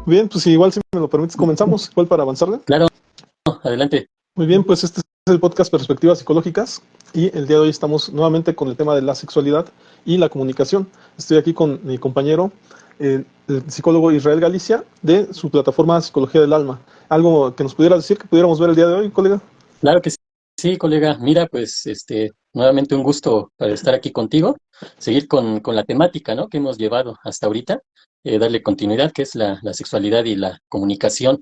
Bien, pues igual si me lo permites comenzamos, igual para avanzarle. Claro, adelante. Muy bien, pues este es el podcast Perspectivas Psicológicas y el día de hoy estamos nuevamente con el tema de la sexualidad y la comunicación. Estoy aquí con mi compañero, el psicólogo Israel Galicia, de su plataforma Psicología del Alma. ¿Algo que nos pudiera decir, que pudiéramos ver el día de hoy, colega? Claro que sí, sí, colega. Mira, pues, nuevamente un gusto para estar aquí contigo, seguir con la temática, ¿no? Que hemos llevado hasta ahorita, darle continuidad, que es la sexualidad y la comunicación.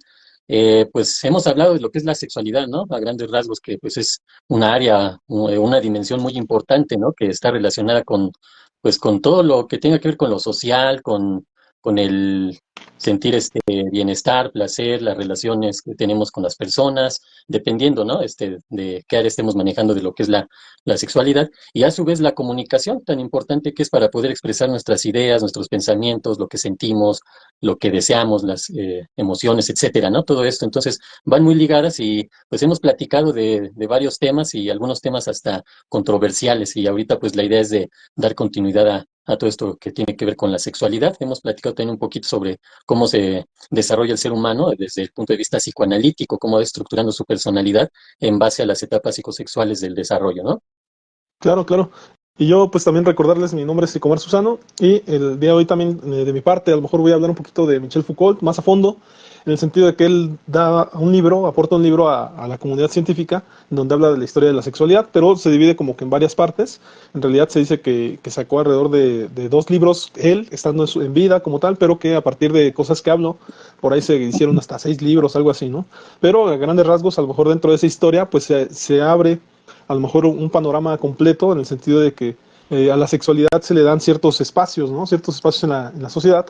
Pues hemos hablado de lo que es la sexualidad, ¿no? A grandes rasgos, que pues es una área, una dimensión muy importante, ¿no? Que está relacionada pues, con todo lo que tenga que ver con lo social, con el sentir bienestar, placer, las relaciones que tenemos con las personas dependiendo, ¿no? De qué área estemos manejando de lo que es la sexualidad, y a su vez la comunicación tan importante que es para poder expresar nuestras ideas, nuestros pensamientos, lo que sentimos, lo que deseamos, las emociones, etcétera, ¿no? Todo esto, entonces, van muy ligadas y pues hemos platicado de varios temas y algunos temas hasta controversiales, y ahorita pues la idea es de dar continuidad a todo esto que tiene que ver con la sexualidad. Hemos platicado también un poquito sobre cómo se desarrolla el ser humano desde el punto de vista psicoanalítico, cómo va estructurando su personalidad en base a las etapas psicosexuales del desarrollo, ¿no? Claro, claro. Y yo pues también recordarles, mi nombre es Ricomar Susano y el día de hoy también de mi parte a lo mejor voy a hablar un poquito de Michel Foucault más a fondo, en el sentido de que él da un libro, aporta un libro a la comunidad científica donde habla de la historia de la sexualidad, pero se divide como que en varias partes. En realidad se dice que sacó alrededor de 2 libros él, estando en vida como tal, pero que a partir de cosas que hablo, por ahí se hicieron hasta 6 libros, algo así, ¿no? Pero a grandes rasgos, a lo mejor dentro de esa historia, pues se abre a lo mejor un panorama completo en el sentido de que a la sexualidad se le dan ciertos espacios, ¿no? Ciertos espacios en la sociedad.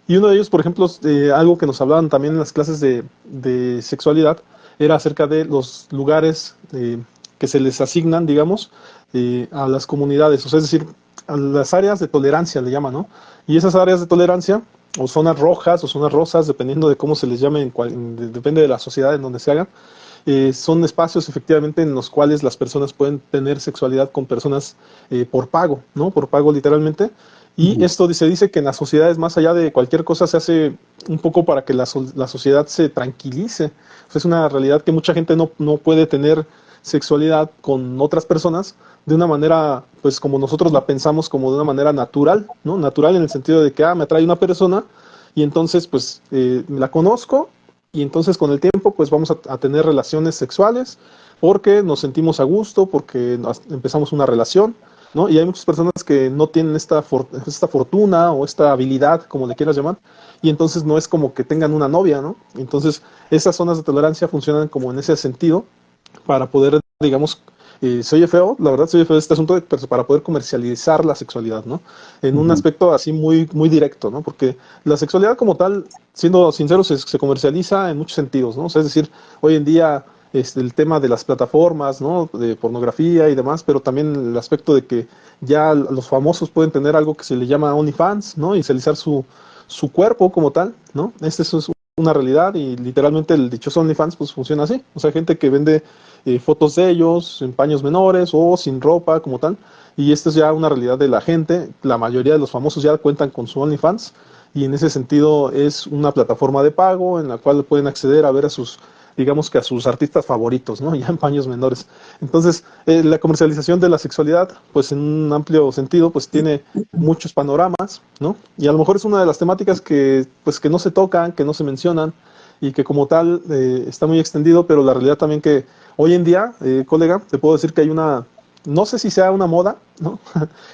Y uno de ellos, por ejemplo, algo que nos hablaban también en las clases de sexualidad, era acerca de los lugares que se les asignan, digamos, a las comunidades, o sea, es decir, a las áreas de tolerancia le llaman, ¿no? Y esas áreas de tolerancia, o zonas rojas o zonas rosas, dependiendo de cómo se les llame, depende de la sociedad en donde se hagan, son espacios efectivamente en los cuales las personas pueden tener sexualidad con personas por pago, ¿no? Por pago literalmente. Y esto se dice que en las sociedades, más allá de cualquier cosa, se hace un poco para que la sociedad se tranquilice. O sea, es una realidad que mucha gente no puede tener sexualidad con otras personas de una manera, pues como nosotros la pensamos, como de una manera natural, ¿no? Natural en el sentido de que, me atrae una persona y entonces, pues, la conozco y entonces con el tiempo pues vamos a tener relaciones sexuales porque nos sentimos a gusto, porque empezamos una relación, ¿no? Y hay muchas personas que no tienen esta fortuna o esta habilidad, como le quieras llamar, y entonces no es como que tengan una novia, ¿no? Entonces esas zonas de tolerancia funcionan como en ese sentido para poder, digamos, se oye feo, la verdad se oye feo este asunto, pero para poder comercializar la sexualidad, ¿no? En un Ujú. aspecto así muy, muy directo, ¿no? Porque la sexualidad como tal, siendo sincero, se comercializa en muchos sentidos, ¿no? O sea, es decir, hoy en día el tema de las plataformas, ¿no? De pornografía y demás, pero también el aspecto de que ya los famosos pueden tener algo que se le llama OnlyFans, ¿no? Y realizar su cuerpo como tal, ¿no? Es una realidad y literalmente el dichoso OnlyFans pues funciona así. O sea, gente que vende fotos de ellos en paños menores o sin ropa como tal. Y esto es ya una realidad de la gente. La mayoría de los famosos ya cuentan con su OnlyFans y en ese sentido es una plataforma de pago en la cual pueden acceder a ver a sus, digamos que a sus artistas favoritos, ¿no? Ya en paños menores. Entonces, la comercialización de la sexualidad, pues en un amplio sentido, pues tiene muchos panoramas, ¿no? Y a lo mejor es una de las temáticas que, pues, que no se tocan, que no se mencionan y que como tal está muy extendido, pero la realidad también que hoy en día, colega, te puedo decir que hay una, no sé si sea una moda, ¿no?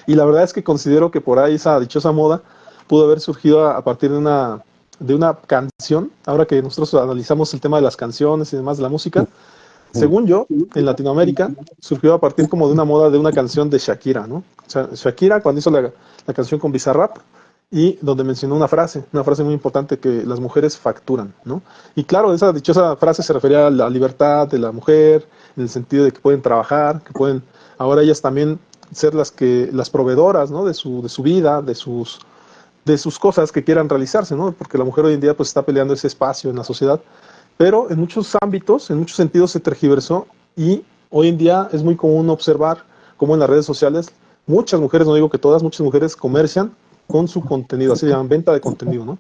Y la verdad es que considero que por ahí esa dichosa moda pudo haber surgido a partir de una canción, ahora que nosotros analizamos el tema de las canciones y demás de la música, según yo, en Latinoamérica, surgió a partir como de una moda de una canción de Shakira, ¿no? O sea, Shakira cuando hizo la canción con Bizarrap y donde mencionó una frase muy importante que las mujeres facturan, ¿no? Y claro, esa dichosa frase se refería a la libertad de la mujer, en el sentido de que pueden trabajar, que pueden ahora ellas también ser las proveedoras, ¿no? De su vida, de sus cosas que quieran realizarse, ¿no? Porque la mujer hoy en día pues está peleando ese espacio en la sociedad, pero en muchos ámbitos, en muchos sentidos se tergiversó y hoy en día es muy común observar cómo en las redes sociales muchas mujeres, no digo que todas, muchas mujeres comercian con su contenido, así se llaman, venta de contenido, ¿no?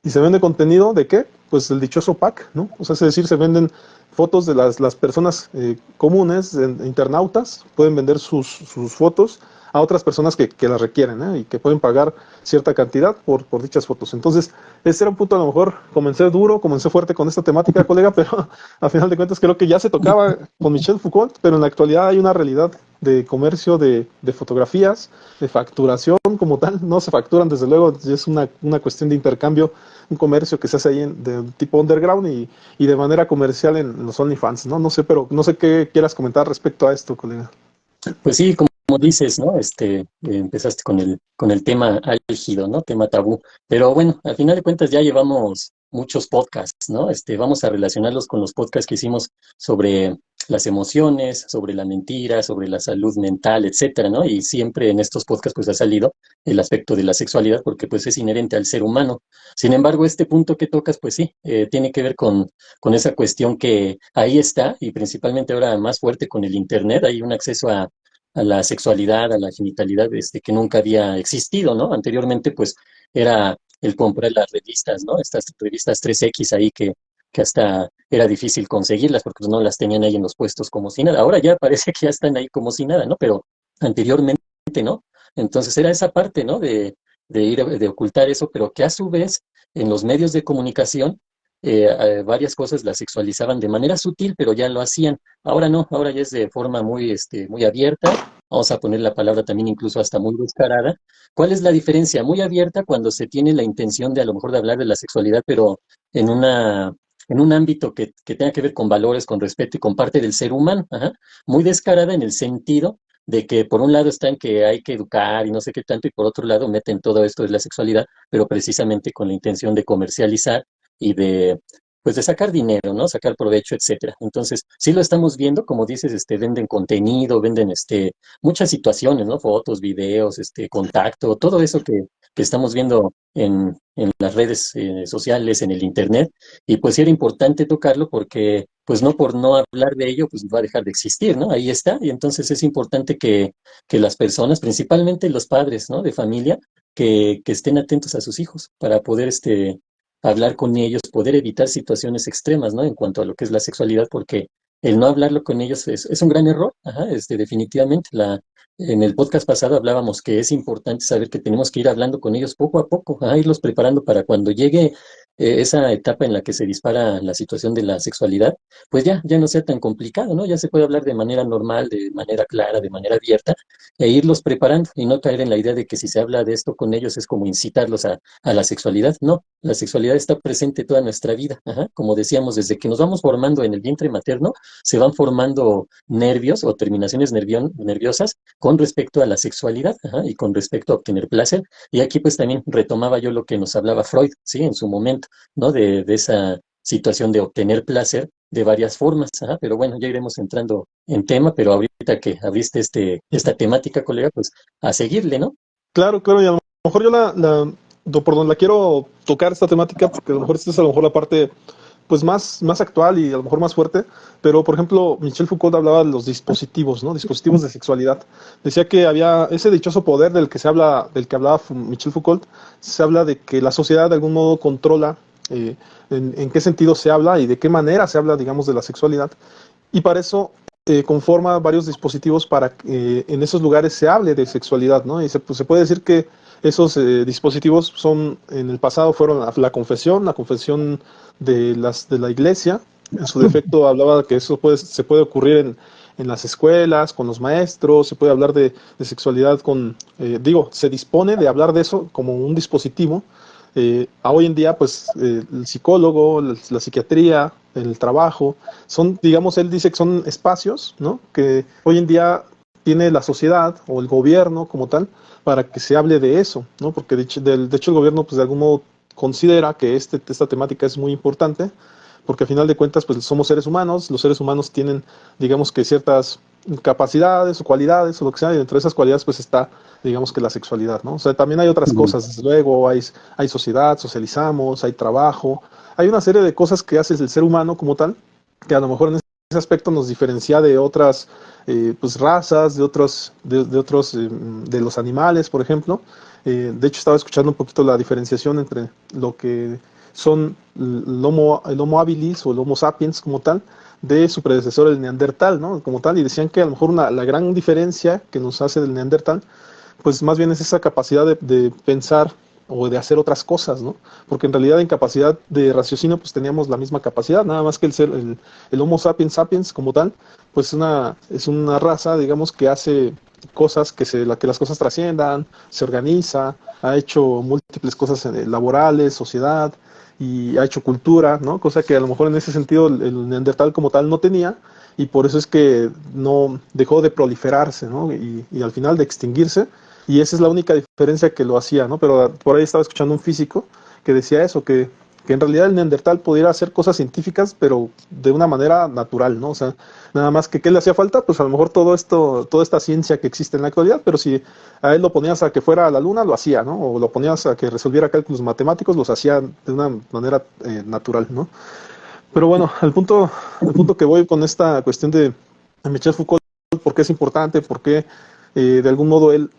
¿Y se vende contenido de qué? Pues el dichoso pack, ¿no? O sea, es decir, se venden fotos de las personas comunes, internautas, pueden vender sus fotos a otras personas que las requieren, ¿eh? Y que pueden pagar cierta cantidad por dichas fotos. Entonces, ese era un punto, a lo mejor comencé duro, comencé fuerte con esta temática, colega, pero a final de cuentas creo que ya se tocaba con Michel Foucault, pero en la actualidad hay una realidad de comercio de fotografías, de facturación como tal, no se facturan desde luego, es una cuestión de intercambio, un comercio que se hace ahí de tipo underground y de manera comercial en los OnlyFans, ¿no? No sé, pero no sé qué quieras comentar respecto a esto, colega. Pues sí, como dices, ¿no? Empezaste con el tema álgido, ¿no? Tema tabú. Pero bueno, al final de cuentas ya llevamos muchos podcasts, ¿no? Vamos a relacionarlos con los podcasts que hicimos sobre las emociones, sobre la mentira, sobre la salud mental, etcétera, ¿no? Y siempre en estos podcasts pues ha salido el aspecto de la sexualidad porque pues es inherente al ser humano. Sin embargo, este punto que tocas, pues sí, tiene que ver con esa cuestión que ahí está y principalmente ahora más fuerte con el Internet, hay un acceso a la sexualidad, a la genitalidad, que nunca había existido, ¿no? Anteriormente, pues, era el comprar las revistas, ¿no? Estas revistas 3X ahí que hasta era difícil conseguirlas porque pues, no las tenían ahí en los puestos como si nada. Ahora ya parece que ya están ahí como si nada, ¿no? Pero anteriormente, ¿no? Entonces era esa parte, ¿no? De ocultar eso, pero que a su vez en los medios de comunicación varias cosas las sexualizaban de manera sutil, pero ya lo hacían. Ahora no, ahora ya es de forma muy abierta. Vamos a poner la palabra también incluso hasta muy descarada. ¿Cuál es la diferencia? Muy abierta cuando se tiene la intención de a lo mejor de hablar de la sexualidad, pero en en un ámbito que tenga que ver con valores, con respeto y con parte del ser humano. Ajá. Muy descarada en el sentido de que por un lado están que hay que educar y no sé qué tanto, y por otro lado meten todo esto de la sexualidad, pero precisamente con la intención de comercializar y pues de sacar dinero, ¿no? Sacar provecho, etcétera. Entonces, sí lo estamos viendo, como dices, venden contenido, venden, muchas situaciones, ¿no? Fotos, videos, contacto, todo eso que estamos viendo en las redes sociales, en el internet, y pues sí era importante tocarlo porque, pues no por no hablar de ello, pues va a dejar de existir, ¿no? Ahí está, y entonces es importante que las personas, principalmente los padres, ¿no? De familia, que estén atentos a sus hijos para poder, hablar con ellos, poder evitar situaciones extremas, ¿no? En cuanto a lo que es la sexualidad, porque el no hablarlo con ellos es un gran error, ajá, definitivamente. En el podcast pasado hablábamos que es importante saber que tenemos que ir hablando con ellos poco a poco, ajá, irlos preparando para cuando llegue esa etapa en la que se dispara la situación de la sexualidad, pues ya no sea tan complicado, ¿no? Ya se puede hablar de manera normal, de manera clara, de manera abierta, e irlos preparando y no caer en la idea de que si se habla de esto con ellos es como incitarlos a la sexualidad. No, la sexualidad está presente toda nuestra vida. Ajá. Como decíamos, desde que nos vamos formando en el vientre materno, se van formando nervios o terminaciones nerviosas con respecto a la sexualidad, ajá, y con respecto a obtener placer. Y aquí pues también retomaba yo lo que nos hablaba Freud, ¿sí? En su momento, ¿no? De esa situación de obtener placer de varias formas, ajá, pero bueno, ya iremos entrando en tema, pero ahorita que abriste esta temática, colega, pues a seguirle, ¿no? Claro, claro, y a lo mejor yo por donde la quiero tocar esta temática, porque a lo mejor esta es a lo mejor la parte pues más actual y a lo mejor más fuerte, pero por ejemplo, Michel Foucault hablaba de los dispositivos, ¿no? Dispositivos de sexualidad. Decía que había ese dichoso poder del que hablaba Michel Foucault, se habla de que la sociedad de algún modo controla en qué sentido se habla y de qué manera se habla, digamos, de la sexualidad. Y para eso conforma varios dispositivos para que en esos lugares se hable de sexualidad, ¿no? Y pues, se puede decir que esos dispositivos en el pasado fueron la confesión de la iglesia. En su defecto hablaba que eso se puede ocurrir en las escuelas, con los maestros, se puede hablar de sexualidad se dispone de hablar de eso como un dispositivo. A hoy en día, pues, el psicólogo, la psiquiatría, el trabajo, digamos, él dice que son espacios, ¿no? Que hoy en día tiene la sociedad o el gobierno como tal para que se hable de eso, ¿no? Porque de hecho el gobierno, pues, de algún modo considera que esta temática es muy importante, porque al final de cuentas, pues, somos seres humanos, los seres humanos tienen, digamos que ciertas capacidades o cualidades o lo que sea, y dentro de esas cualidades, pues, está, digamos que la sexualidad, ¿no? O sea, también hay otras cosas, desde luego, hay sociedad, socializamos, hay trabajo, hay una serie de cosas que hace el ser humano como tal, que a lo mejor en ese aspecto nos diferencia de otras pues razas, de otros, de los animales, por ejemplo, De hecho, estaba escuchando un poquito la diferenciación entre lo que son el Homo habilis o el Homo sapiens como tal, de su predecesor, el Neandertal, ¿no? Como tal, y decían que a lo mejor la gran diferencia que nos hace del Neandertal pues más bien es esa capacidad de pensar o de hacer otras cosas, ¿no? Porque en realidad en capacidad de raciocinio pues teníamos la misma capacidad, nada más que el Homo sapiens sapiens como tal, pues es una raza, digamos, que hace cosas que las cosas trasciendan, se organiza, ha hecho múltiples cosas laborales, sociedad, y ha hecho cultura, ¿no? Cosa que a lo mejor en ese sentido el Neandertal como tal no tenía, y por eso es que no dejó de proliferarse, ¿no? Y al final de extinguirse, y esa es la única diferencia que lo hacía, ¿no? Pero por ahí estaba escuchando un físico que decía eso, que en realidad el Neandertal pudiera hacer cosas científicas, pero de una manera natural, ¿no? O sea, nada más que ¿qué le hacía falta? Pues a lo mejor todo esto, toda esta ciencia que existe en la actualidad, pero si a él lo ponías a que fuera a la luna, lo hacía, ¿no? O lo ponías a que resolviera cálculos matemáticos, los hacía de una manera natural, ¿no? Pero bueno, al punto que voy con esta cuestión de Michel Foucault, por qué es importante, por qué de algún modo él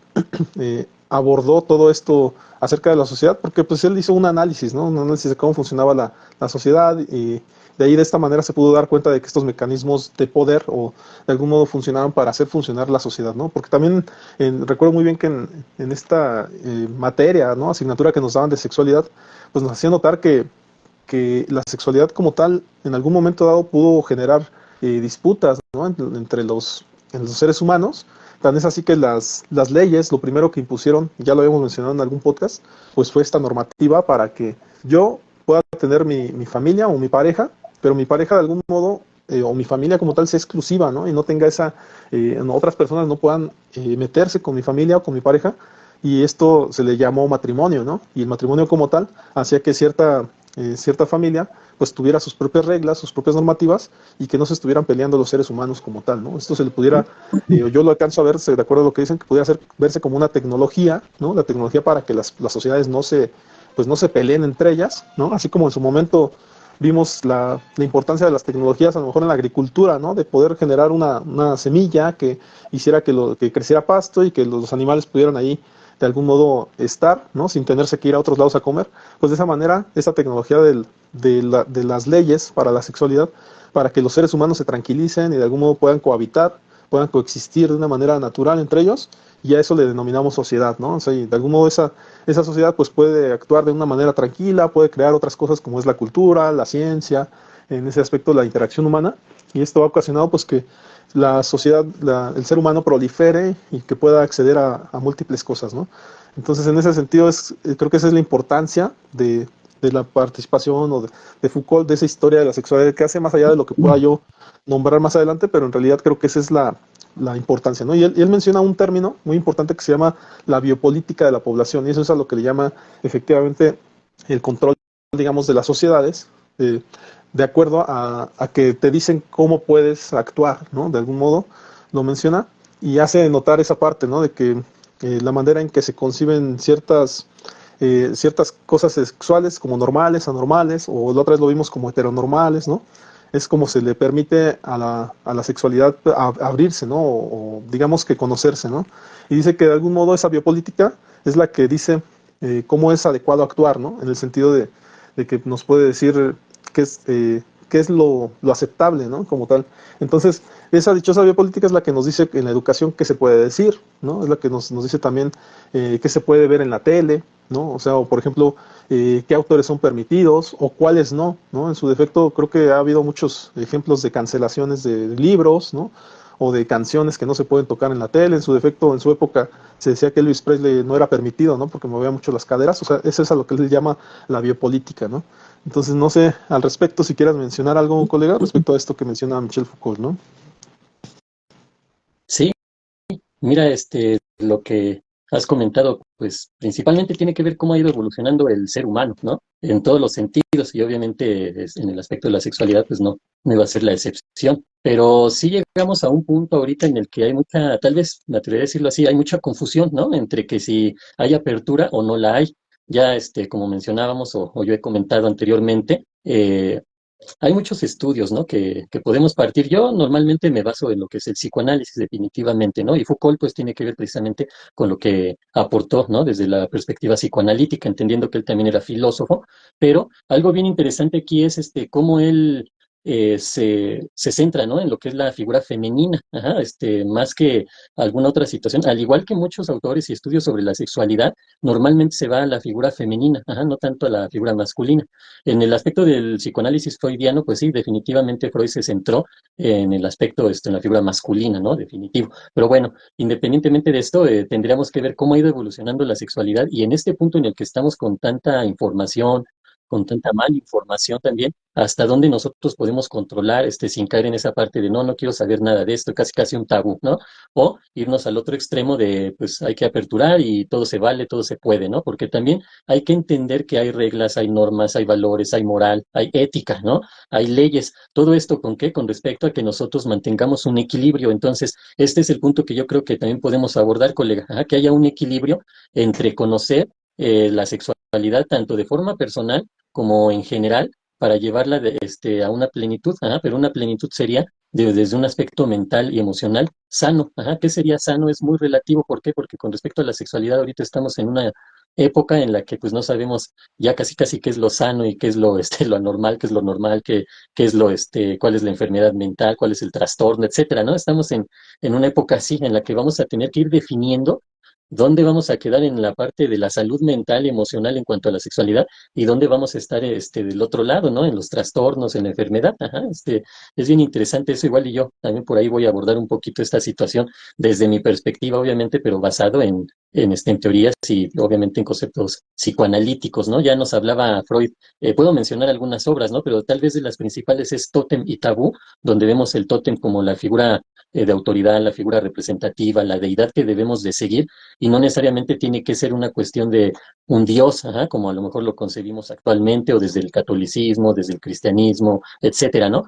abordó todo esto acerca de la sociedad, porque pues él hizo un análisis, ¿no? Un análisis de cómo funcionaba la sociedad, y de ahí de esta manera se pudo dar cuenta de que estos mecanismos de poder o de algún modo funcionaban para hacer funcionar la sociedad, ¿no? Porque también recuerdo muy bien que en esta materia, ¿no? Asignatura que nos daban de sexualidad, pues nos hacía notar que la sexualidad como tal en algún momento dado pudo generar disputas, ¿no? Entre los seres humanos. Tan es así que las leyes, lo primero que impusieron, ya lo habíamos mencionado en algún podcast, pues fue esta normativa para que yo pueda tener mi familia o mi pareja, pero mi pareja de algún modo, o mi familia como tal, sea exclusiva, ¿no? Y no tenga otras personas no puedan meterse con mi familia o con mi pareja, y esto se le llamó matrimonio, ¿no? Y el matrimonio como tal hacía que cierta familia pues tuviera sus propias reglas, sus propias normativas, y que no se estuvieran peleando los seres humanos como tal, ¿no? Esto se le pudiera, yo lo alcanzo a ver, de acuerdo a lo que dicen, que pudiera verse como una tecnología, ¿no? La tecnología para que las sociedades pues no se peleen entre ellas, ¿no? Así como en su momento vimos la importancia de las tecnologías, a lo mejor en la agricultura, ¿no? De poder generar una semilla que hiciera que creciera pasto y que los animales pudieran ahí de algún modo estar, ¿no? Sin tenerse que ir a otros lados a comer. Pues de esa manera, esa tecnología de las leyes para la sexualidad, para que los seres humanos se tranquilicen y de algún modo puedan cohabitar, puedan coexistir de una manera natural entre ellos, y a eso le denominamos sociedad, ¿no? O sea, y de algún modo esa sociedad pues puede actuar de una manera tranquila, puede crear otras cosas como es la cultura, la ciencia, en ese aspecto la interacción humana, y esto ha ocasionado pues que la sociedad, el ser humano prolifere y que pueda acceder a múltiples cosas, ¿no? Entonces, en ese sentido, creo que esa es la importancia de la participación de Foucault, de esa historia de la sexualidad que hace, más allá de lo que pueda yo nombrar más adelante, pero en realidad creo que esa es la importancia, ¿no? Y él menciona un término muy importante que se llama la biopolítica de la población, y eso es a lo que le llama efectivamente el control, digamos, de las sociedades, de acuerdo a que te dicen cómo puedes actuar, ¿no? De algún modo lo menciona y hace notar esa parte, ¿no? De que la manera en que se conciben ciertas cosas sexuales como normales, anormales, o la otra vez lo vimos como heteronormales, ¿no? Es como se le permite a la sexualidad abrirse, ¿no? O digamos que conocerse, ¿no? Y dice que de algún modo esa biopolítica es la que dice cómo es adecuado actuar, ¿no? En el sentido de que nos puede decir qué es lo aceptable, ¿no? Como tal. Entonces, esa dichosa biopolítica es la que nos dice en la educación qué se puede decir, ¿no? Es la que nos dice también qué se puede ver en la tele, ¿no? O sea, o por ejemplo, qué autores son permitidos o cuáles no, ¿no? En su defecto, creo que ha habido muchos ejemplos de cancelaciones de libros, ¿no? O de canciones que no se pueden tocar en la tele. En su defecto, en su época, se decía que Elvis Presley no era permitido, ¿no? Porque movía mucho las caderas. O sea, eso es a lo que él llama la biopolítica, ¿no? Entonces, no sé al respecto si quieras mencionar algo, colega, respecto a esto que menciona Michel Foucault, ¿no? Sí, mira, lo que has comentado, pues principalmente tiene que ver cómo ha ido evolucionando el ser humano, ¿no? En todos los sentidos, y obviamente en el aspecto de la sexualidad, pues no iba a ser la excepción. Pero sí llegamos a un punto ahorita en el que hay mucha, tal vez, me atrevería a decirlo así, hay mucha confusión, ¿no? Entre que si hay apertura o no la hay. Ya, como mencionábamos o yo he comentado anteriormente, Hay muchos estudios, ¿no? Que podemos partir. Yo normalmente me baso en lo que es el psicoanálisis, definitivamente, ¿no? Y Foucault, pues, tiene que ver precisamente con lo que aportó, ¿no? Desde la perspectiva psicoanalítica, entendiendo que él también era filósofo. Pero algo bien interesante aquí es cómo él se centra, ¿no? En lo que es la figura femenina, ajá, más que alguna otra situación. Al igual que muchos autores y estudios sobre la sexualidad, normalmente se va a la figura femenina, ajá, no tanto a la figura masculina. En el aspecto del psicoanálisis freudiano, pues sí, definitivamente Freud se centró en el aspecto, en la figura masculina, ¿no? Definitivo. Pero bueno, independientemente de esto, tendríamos que ver cómo ha ido evolucionando la sexualidad y en este punto en el que estamos con tanta información, con tanta mala información también, hasta dónde nosotros podemos controlar, sin caer en esa parte de no, no quiero saber nada de esto, casi casi un tabú, ¿no? O irnos al otro extremo de, pues hay que aperturar y todo se vale, todo se puede, ¿no? Porque también hay que entender que hay reglas, hay normas, hay valores, hay moral, hay ética, ¿no? Hay leyes. ¿Todo esto con qué? Con respecto a que nosotros mantengamos un equilibrio. Entonces, este es el punto que yo creo que también podemos abordar, colega, ¿ah? Que haya un equilibrio entre conocer la sexualidad tanto de forma personal como en general para llevarla a una plenitud, ajá, pero una plenitud sería desde un aspecto mental y emocional sano. Ajá. ¿Qué sería sano? Es muy relativo. ¿Por qué? Porque con respecto a la sexualidad ahorita estamos en una época en la que pues no sabemos ya casi casi qué es lo sano y qué es lo lo anormal, qué es lo normal, qué es cuál es la enfermedad mental, cuál es el trastorno, etcétera, ¿no? Estamos en una época así en la que vamos a tener que ir definiendo dónde vamos a quedar en la parte de la salud mental y emocional en cuanto a la sexualidad y dónde vamos a estar del otro lado, ¿no? En los trastornos, en la enfermedad. Ajá, es bien interesante eso igual y yo también por ahí voy a abordar un poquito esta situación desde mi perspectiva, obviamente, pero basado en teorías y obviamente en conceptos psicoanalíticos, ¿no? Ya nos hablaba Freud, puedo mencionar algunas obras, ¿no? Pero tal vez de las principales es Tótem y Tabú, donde vemos el tótem como la figura de autoridad, la figura representativa, la deidad que debemos de seguir, y no necesariamente tiene que ser una cuestión de un dios, ajá, como a lo mejor lo concebimos actualmente, o desde el catolicismo, desde el cristianismo, etcétera, ¿no?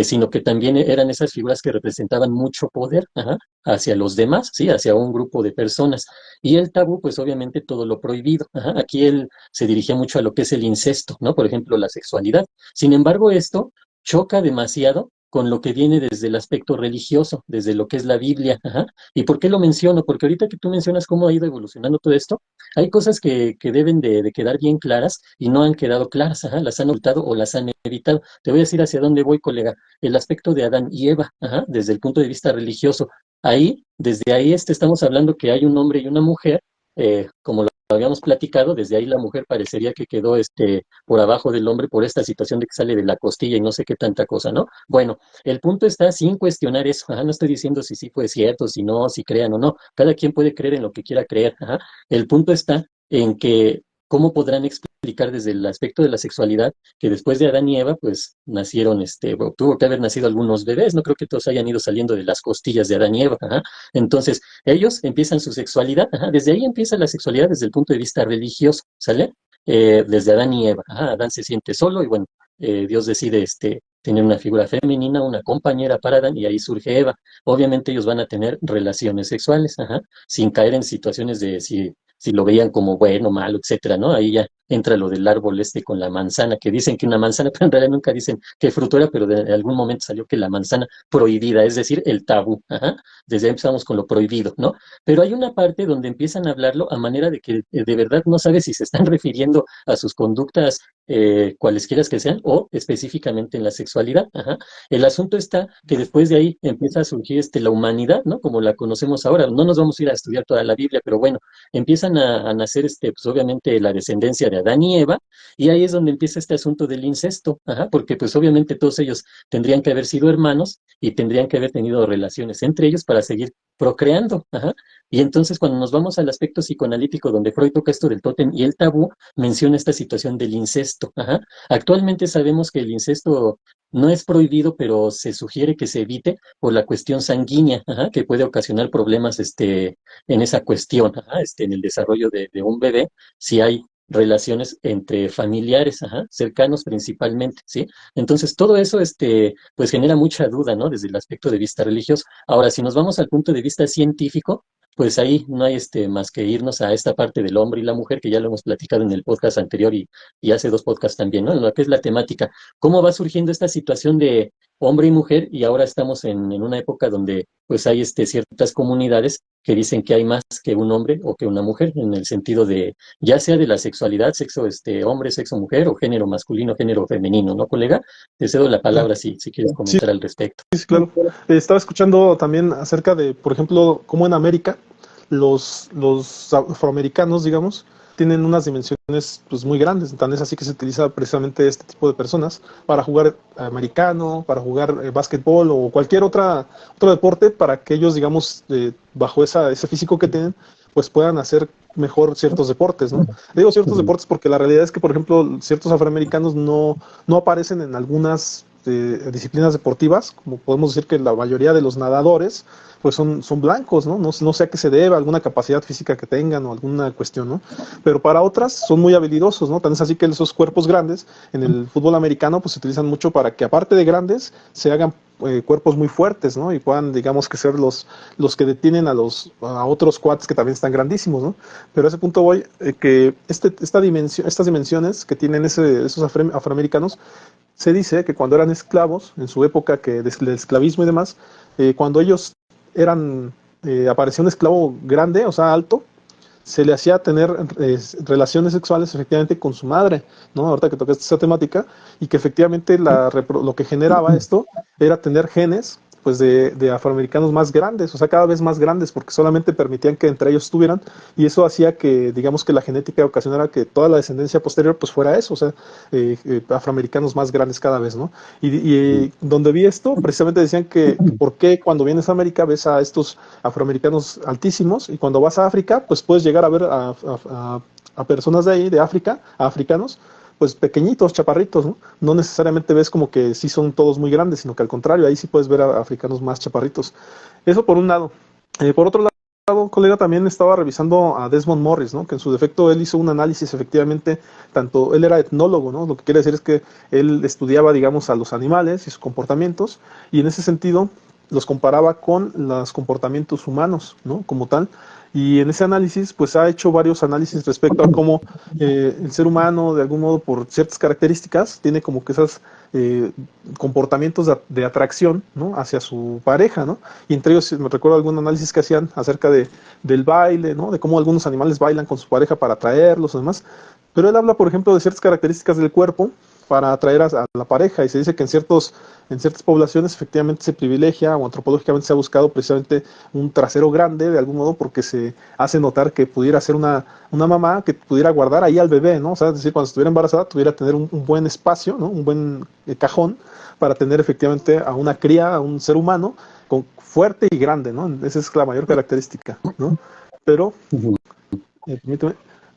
Sino que también eran esas figuras que representaban mucho poder, ajá, hacia los demás, sí, hacia un grupo de personas. Y el tabú, pues obviamente todo lo prohibido. Ajá. Aquí él se dirigía mucho a lo que es el incesto, ¿no? Por ejemplo, la sexualidad. Sin embargo, esto choca demasiado con lo que viene desde el aspecto religioso, desde lo que es la Biblia. Ajá. ¿Y por qué lo menciono? Porque ahorita que tú mencionas cómo ha ido evolucionando todo esto, hay cosas que deben de quedar bien claras y no han quedado claras, ajá, las han ocultado o las han evitado. Te voy a decir hacia dónde voy, colega. El aspecto de Adán y Eva, ajá, desde el punto de vista religioso. Ahí, desde ahí estamos hablando que hay un hombre y una mujer, como lo habíamos platicado, desde ahí la mujer parecería que quedó por abajo del hombre por esta situación de que sale de la costilla y no sé qué tanta cosa, ¿no? Bueno, el punto está sin cuestionar eso, ajá, no estoy diciendo si sí fue cierto, si no, si crean o no, cada quien puede creer en lo que quiera creer, ajá. El punto está en que cómo podrán explicar desde el aspecto de la sexualidad que después de Adán y Eva, pues nacieron, bueno, tuvo que haber nacido algunos bebés, no creo que todos hayan ido saliendo de las costillas de Adán y Eva, ajá. Entonces, ellos empiezan su sexualidad, ajá, desde ahí empieza la sexualidad desde el punto de vista religioso, ¿sale? Desde Adán y Eva, ajá, Adán se siente solo y bueno, Dios decide tener una figura femenina, una compañera para Adán y ahí surge Eva. Obviamente ellos van a tener relaciones sexuales, ajá, sin caer en situaciones de si lo veían como bueno, malo, etcétera, ¿no? Ahí ya entra lo del árbol con la manzana, que dicen que una manzana, pero en realidad nunca dicen qué fruto era, pero de algún momento salió que la manzana prohibida, es decir, el tabú, ajá. Desde ahí empezamos con lo prohibido, ¿no? Pero hay una parte donde empiezan a hablarlo a manera de que de verdad no sabes si se están refiriendo a sus conductas cualesquiera que sean o específicamente en la sexualidad, ajá. El asunto está que después de ahí empieza a surgir la humanidad, ¿no? Como la conocemos ahora. No nos vamos a ir a estudiar toda la Biblia, pero bueno, empiezan a nacer, pues obviamente la descendencia de Adán y Eva, y ahí es donde empieza este asunto del incesto, ajá, porque pues obviamente todos ellos tendrían que haber sido hermanos y tendrían que haber tenido relaciones entre ellos para seguir procreando, ajá. Y entonces cuando nos vamos al aspecto psicoanalítico donde Freud toca esto del tótem y el tabú, menciona esta situación del incesto, ajá. Actualmente sabemos que el incesto no es prohibido, pero se sugiere que se evite por la cuestión sanguínea, ajá, que puede ocasionar problemas en esa cuestión, ajá, en el desarrollo de un bebé, si hay relaciones entre familiares, ajá, cercanos principalmente, ¿sí? Entonces, todo eso, pues genera mucha duda, ¿no? Desde el aspecto de vista religioso. Ahora, si nos vamos al punto de vista científico, pues ahí no hay más que irnos a esta parte del hombre y la mujer, que ya lo hemos platicado en el podcast anterior y hace dos podcasts también, ¿no? En lo que es la temática. ¿Cómo va surgiendo esta situación de hombre y mujer? Y ahora estamos en una época donde pues hay ciertas comunidades que dicen que hay más que un hombre o que una mujer, en el sentido de, ya sea de la sexualidad, sexo hombre, sexo mujer, o género masculino, género femenino, ¿no, colega? Te cedo la palabra si quieres Sí, comentar al respecto. sí, claro. Estaba escuchando también acerca de, por ejemplo, cómo en América los afroamericanos, digamos, tienen unas dimensiones pues muy grandes. Tan es así que se utiliza precisamente este tipo de personas para jugar americano, para jugar básquetbol o cualquier otro deporte, para que ellos, digamos, bajo ese físico que tienen, pues puedan hacer mejor ciertos deportes, ¿no? Digo ciertos deportes porque la realidad es que, por ejemplo, ciertos afroamericanos no aparecen en algunas disciplinas deportivas, como podemos decir que la mayoría de los nadadores pues son blancos, ¿no? No sé a qué se debe, alguna capacidad física que tengan o alguna cuestión, ¿no? Pero para otras son muy habilidosos, ¿no? Tan es así que esos cuerpos grandes en el fútbol americano pues se utilizan mucho para que aparte de grandes se hagan cuerpos muy fuertes, ¿no? Y puedan, digamos, que ser los que detienen a otros cuates que también están grandísimos, ¿no? Pero a ese punto voy, que estas dimensiones que tienen esos afroamericanos, se dice que cuando eran esclavos, en su época del esclavismo y demás, cuando ellos aparecía un esclavo grande, o sea, alto, se le hacía tener relaciones sexuales efectivamente con su madre, ¿no? Ahorita que tocaste esa temática, y que efectivamente lo que generaba esto era tener genes pues de afroamericanos más grandes, o sea, cada vez más grandes, porque solamente permitían que entre ellos estuvieran, y eso hacía que, digamos, que la genética ocasionara que toda la descendencia posterior pues fuera eso, o sea, afroamericanos más grandes cada vez, ¿no? Y donde vi esto, precisamente decían que por qué cuando vienes a América ves a estos afroamericanos altísimos, y cuando vas a África, pues puedes llegar a ver a personas de ahí, de África, a africanos, pues pequeñitos, chaparritos, ¿no? No necesariamente ves como que sí son todos muy grandes, sino que al contrario, ahí sí puedes ver a africanos más chaparritos. Eso por un lado. Por otro lado, colega, también estaba revisando a Desmond Morris, ¿no? Que en su defecto él hizo un análisis, efectivamente, tanto él era etnólogo, ¿no? Lo que quiere decir es que él estudiaba, digamos, a los animales y sus comportamientos, y en ese sentido los comparaba con los comportamientos humanos, ¿no? Como tal. Y en ese análisis, pues ha hecho varios análisis respecto a cómo el ser humano, de algún modo, por ciertas características, tiene como que esos comportamientos de atracción, ¿no? Hacia su pareja, ¿no? Y entre ellos me recuerdo algún análisis que hacían acerca del baile, ¿no? De cómo algunos animales bailan con su pareja para atraerlos y demás. Pero él habla, por ejemplo, de ciertas características del cuerpo para atraer a la pareja, y se dice que en ciertas poblaciones efectivamente se privilegia o antropológicamente se ha buscado precisamente un trasero grande de algún modo, porque se hace notar que pudiera ser una mamá que pudiera guardar ahí al bebé, ¿no? O sea, es decir, cuando estuviera embarazada tuviera tener un buen espacio, ¿no? Un buen cajón para tener efectivamente a una cría, a un ser humano fuerte y grande, ¿no? Esa es la mayor característica, ¿no? Pero, permíteme,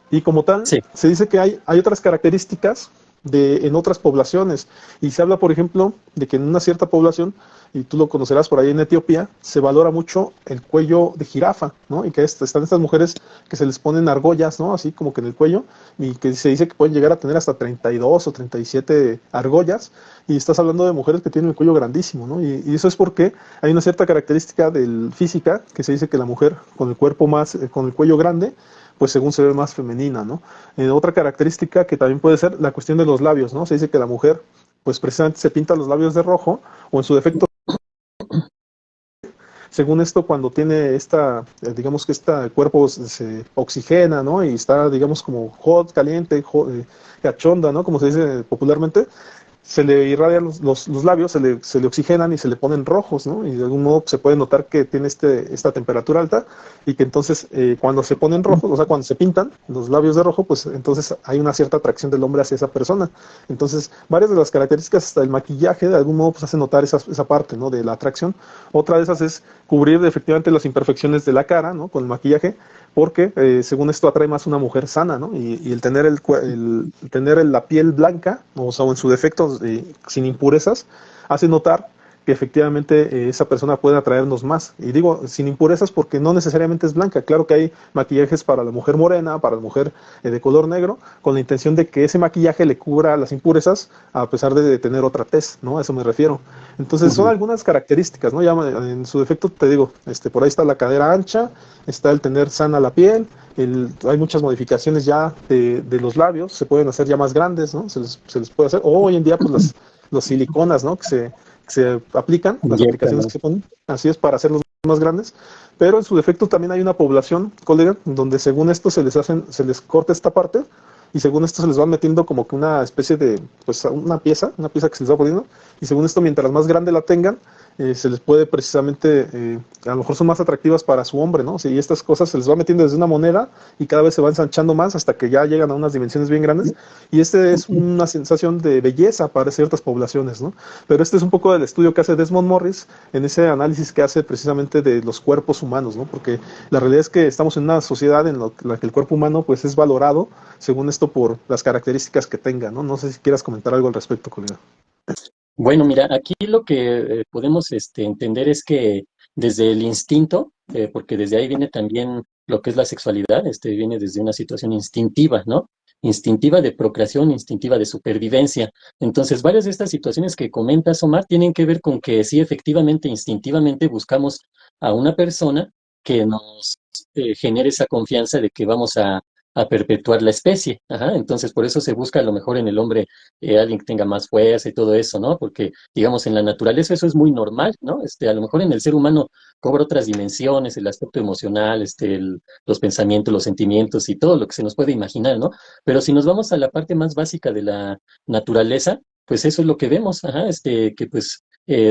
y como tal, Sí. se dice que hay otras características en otras poblaciones. Y se habla, por ejemplo, de que en una cierta población, y tú lo conocerás por ahí en Etiopía, se valora mucho el cuello de jirafa, ¿no? Y que están estas mujeres que se les ponen argollas, ¿no? Así como que en el cuello, y que se dice que pueden llegar a tener hasta 32 o 37 argollas, y estás hablando de mujeres que tienen el cuello grandísimo, ¿no? Y eso es porque hay una cierta característica física que se dice que la mujer con el cuerpo con el cuello grande, pues según se ve más femenina, ¿no? Otra característica que también puede ser la cuestión de los labios, ¿no? Se dice que la mujer, pues precisamente se pinta los labios de rojo, o en su defecto, según esto, cuando tiene digamos que este cuerpo se oxigena, ¿no? Y está, digamos, como hot, caliente, cachonda, ¿no? Como se dice popularmente, se le irradian los labios, se le oxigenan y se le ponen rojos, ¿no? Y de algún modo se puede notar que tiene esta temperatura alta, y que entonces cuando se ponen rojos, o sea, cuando se pintan los labios de rojo, pues entonces hay una cierta atracción del hombre hacia esa persona. Entonces, varias de las características, hasta el maquillaje, de algún modo, pues hace notar esa parte, ¿no? De la atracción. Otra de esas es cubrir efectivamente las imperfecciones de la cara, ¿no? Con el maquillaje, porque según esto atrae más una mujer sana, ¿no? Y el tener la piel blanca, o sea, o en su defecto sin impurezas, hace notar que efectivamente esa persona puede atraernos más. Y digo, sin impurezas porque no necesariamente es blanca. Claro que hay maquillajes para la mujer morena, para la mujer de color negro, con la intención de que ese maquillaje le cubra las impurezas a pesar de tener otra tez, ¿no? A eso me refiero. Entonces son Ujú. algunas características, ¿no? Ya en su defecto te digo, por ahí está la cadera ancha, está el tener sana la piel, hay muchas modificaciones ya de los labios, se pueden hacer ya más grandes, ¿no? Se les puede hacer, o hoy en día pues los siliconas, ¿no? Que se aplican, las Inyectan, aplicaciones ¿no? que se ponen, así es para hacerlos más grandes, pero en su defecto también hay una población, colega, donde según esto se les corta esta parte y según esto se les va metiendo como que una especie de, pues una pieza que se les va poniendo, y según esto mientras más grande la tengan, se les puede precisamente, a lo mejor son más atractivas para su hombre, ¿no? O sea, y estas cosas se les va metiendo desde una moneda y cada vez se va ensanchando más hasta que ya llegan a unas dimensiones bien grandes. Y este es una sensación de belleza para ciertas poblaciones, ¿no? Pero este es un poco del estudio que hace Desmond Morris en ese análisis que hace precisamente de los cuerpos humanos, ¿no? Porque la realidad es que estamos en una sociedad en la que el cuerpo humano pues es valorado, según esto, por las características que tenga, ¿no? No sé si quieras comentar algo al respecto, colega. Bueno, mira, aquí lo que podemos entender es que desde el instinto, porque desde ahí viene también lo que es la sexualidad, viene desde una situación instintiva, ¿no? Instintiva de procreación, instintiva de supervivencia. Entonces, varias de estas situaciones que comentas, Omar, tienen que ver con que sí, efectivamente, instintivamente buscamos a una persona que nos genere esa confianza de que vamos a perpetuar la especie. Ajá, entonces, por eso se busca a lo mejor en el hombre alguien que tenga más fuerza y todo eso, ¿no? Porque, digamos, en la naturaleza eso es muy normal, ¿no? A lo mejor en el ser humano cobra otras dimensiones, el aspecto emocional, los pensamientos, los sentimientos y todo lo que se nos puede imaginar, ¿no? Pero si nos vamos a la parte más básica de la naturaleza, pues eso es lo que vemos, ajá, que pues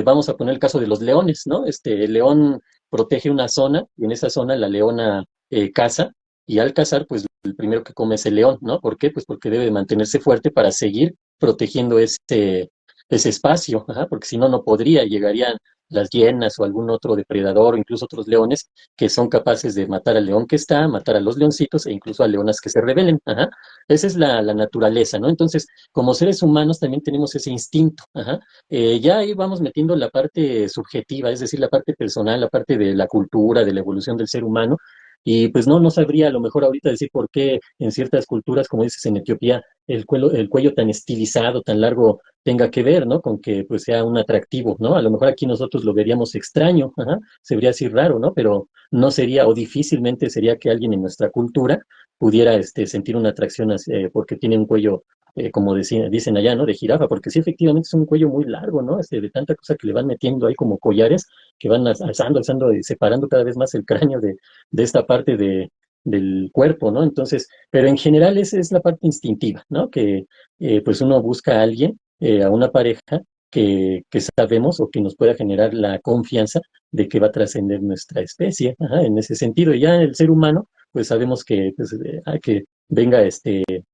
vamos a poner el caso de los leones, ¿no? El león protege una zona y en esa zona la leona caza y al cazar, pues el primero que come es el león, ¿no? ¿Por qué? Pues porque debe mantenerse fuerte para seguir protegiendo ese espacio, ajá, porque si no, no podría, llegarían las hienas o algún otro depredador o incluso otros leones que son capaces de matar al león que está, matar a los leoncitos e incluso a leonas que se rebelen. Ajá. Esa es la naturaleza, ¿no? Entonces, como seres humanos también tenemos ese instinto. Ajá. Ya ahí vamos metiendo la parte subjetiva, es decir, la parte personal, la parte de la cultura, de la evolución del ser humano. Y pues no sabría a lo mejor ahorita decir por qué en ciertas culturas, como dices en Etiopía, el cuello tan estilizado, tan largo, tenga que ver, ¿no? Con que pues sea un atractivo, ¿no? A lo mejor aquí nosotros lo veríamos extraño, ajá, se vería así raro, ¿no? Pero no sería, o difícilmente sería que alguien en nuestra cultura pudiera sentir una atracción porque tiene un cuello, como dicen allá, ¿no? De jirafa, porque sí, efectivamente es un cuello muy largo, ¿no? De tanta cosa que le van metiendo ahí como collares que van alzando y separando cada vez más el cráneo de esta parte del cuerpo, ¿no? Entonces, pero en general esa es la parte instintiva, ¿no? Que pues uno busca a alguien, a una pareja que sabemos o que nos pueda generar la confianza de que va a trascender nuestra especie, ajá, en ese sentido. Y ya el ser humano, pues sabemos que, pues, que venga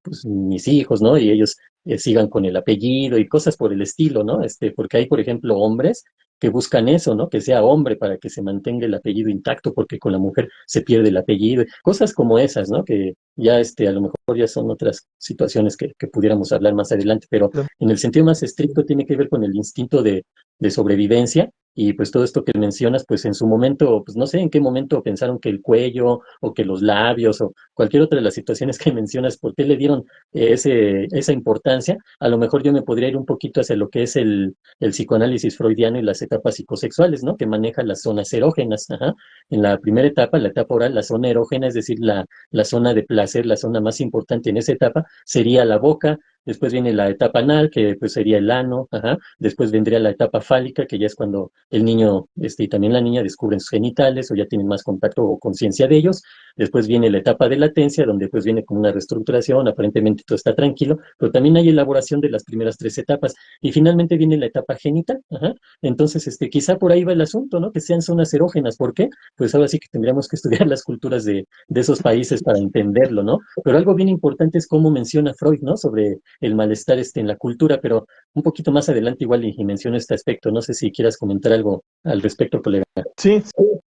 pues mis hijos, ¿no? Y ellos sigan con el apellido y cosas por el estilo, ¿no? Porque hay, por ejemplo, hombres que buscan eso, ¿no? Que sea hombre para que se mantenga el apellido intacto, porque con la mujer se pierde el apellido, cosas como esas, ¿no? Que ya a lo mejor ya son otras situaciones que pudiéramos hablar más adelante, pero en el sentido más estricto tiene que ver con el instinto de sobrevivencia. Y pues todo esto que mencionas, pues en su momento, pues no sé en qué momento pensaron que el cuello o que los labios o cualquier otra de las situaciones que mencionas, ¿por qué le dieron esa importancia? A lo mejor yo me podría ir un poquito hacia lo que es el psicoanálisis freudiano y las etapas psicosexuales, ¿no? Que maneja las zonas erógenas. Ajá. En la primera etapa, la etapa oral, la zona erógena, es decir, la zona de placer, la zona más importante en esa etapa, sería la boca. Después viene la etapa anal, que pues sería el ano, ajá. Después vendría la etapa fálica, que ya es cuando el niño, y también la niña descubren sus genitales o ya tienen más contacto o conciencia de ellos. Después viene la etapa de latencia, donde pues viene con una reestructuración, aparentemente todo está tranquilo, pero también hay elaboración de las primeras tres etapas. Y finalmente viene la etapa genital, ajá. Entonces, quizá por ahí va el asunto, ¿no? Que sean zonas erógenas. ¿Por qué? Pues ahora sí que tendríamos que estudiar las culturas de esos países para entenderlo, ¿no? Pero algo bien importante es cómo menciona Freud, ¿no? Sobre el malestar en la cultura, pero un poquito más adelante igual y menciono este aspecto. No sé si quieras comentar algo al respecto, colega. Sí,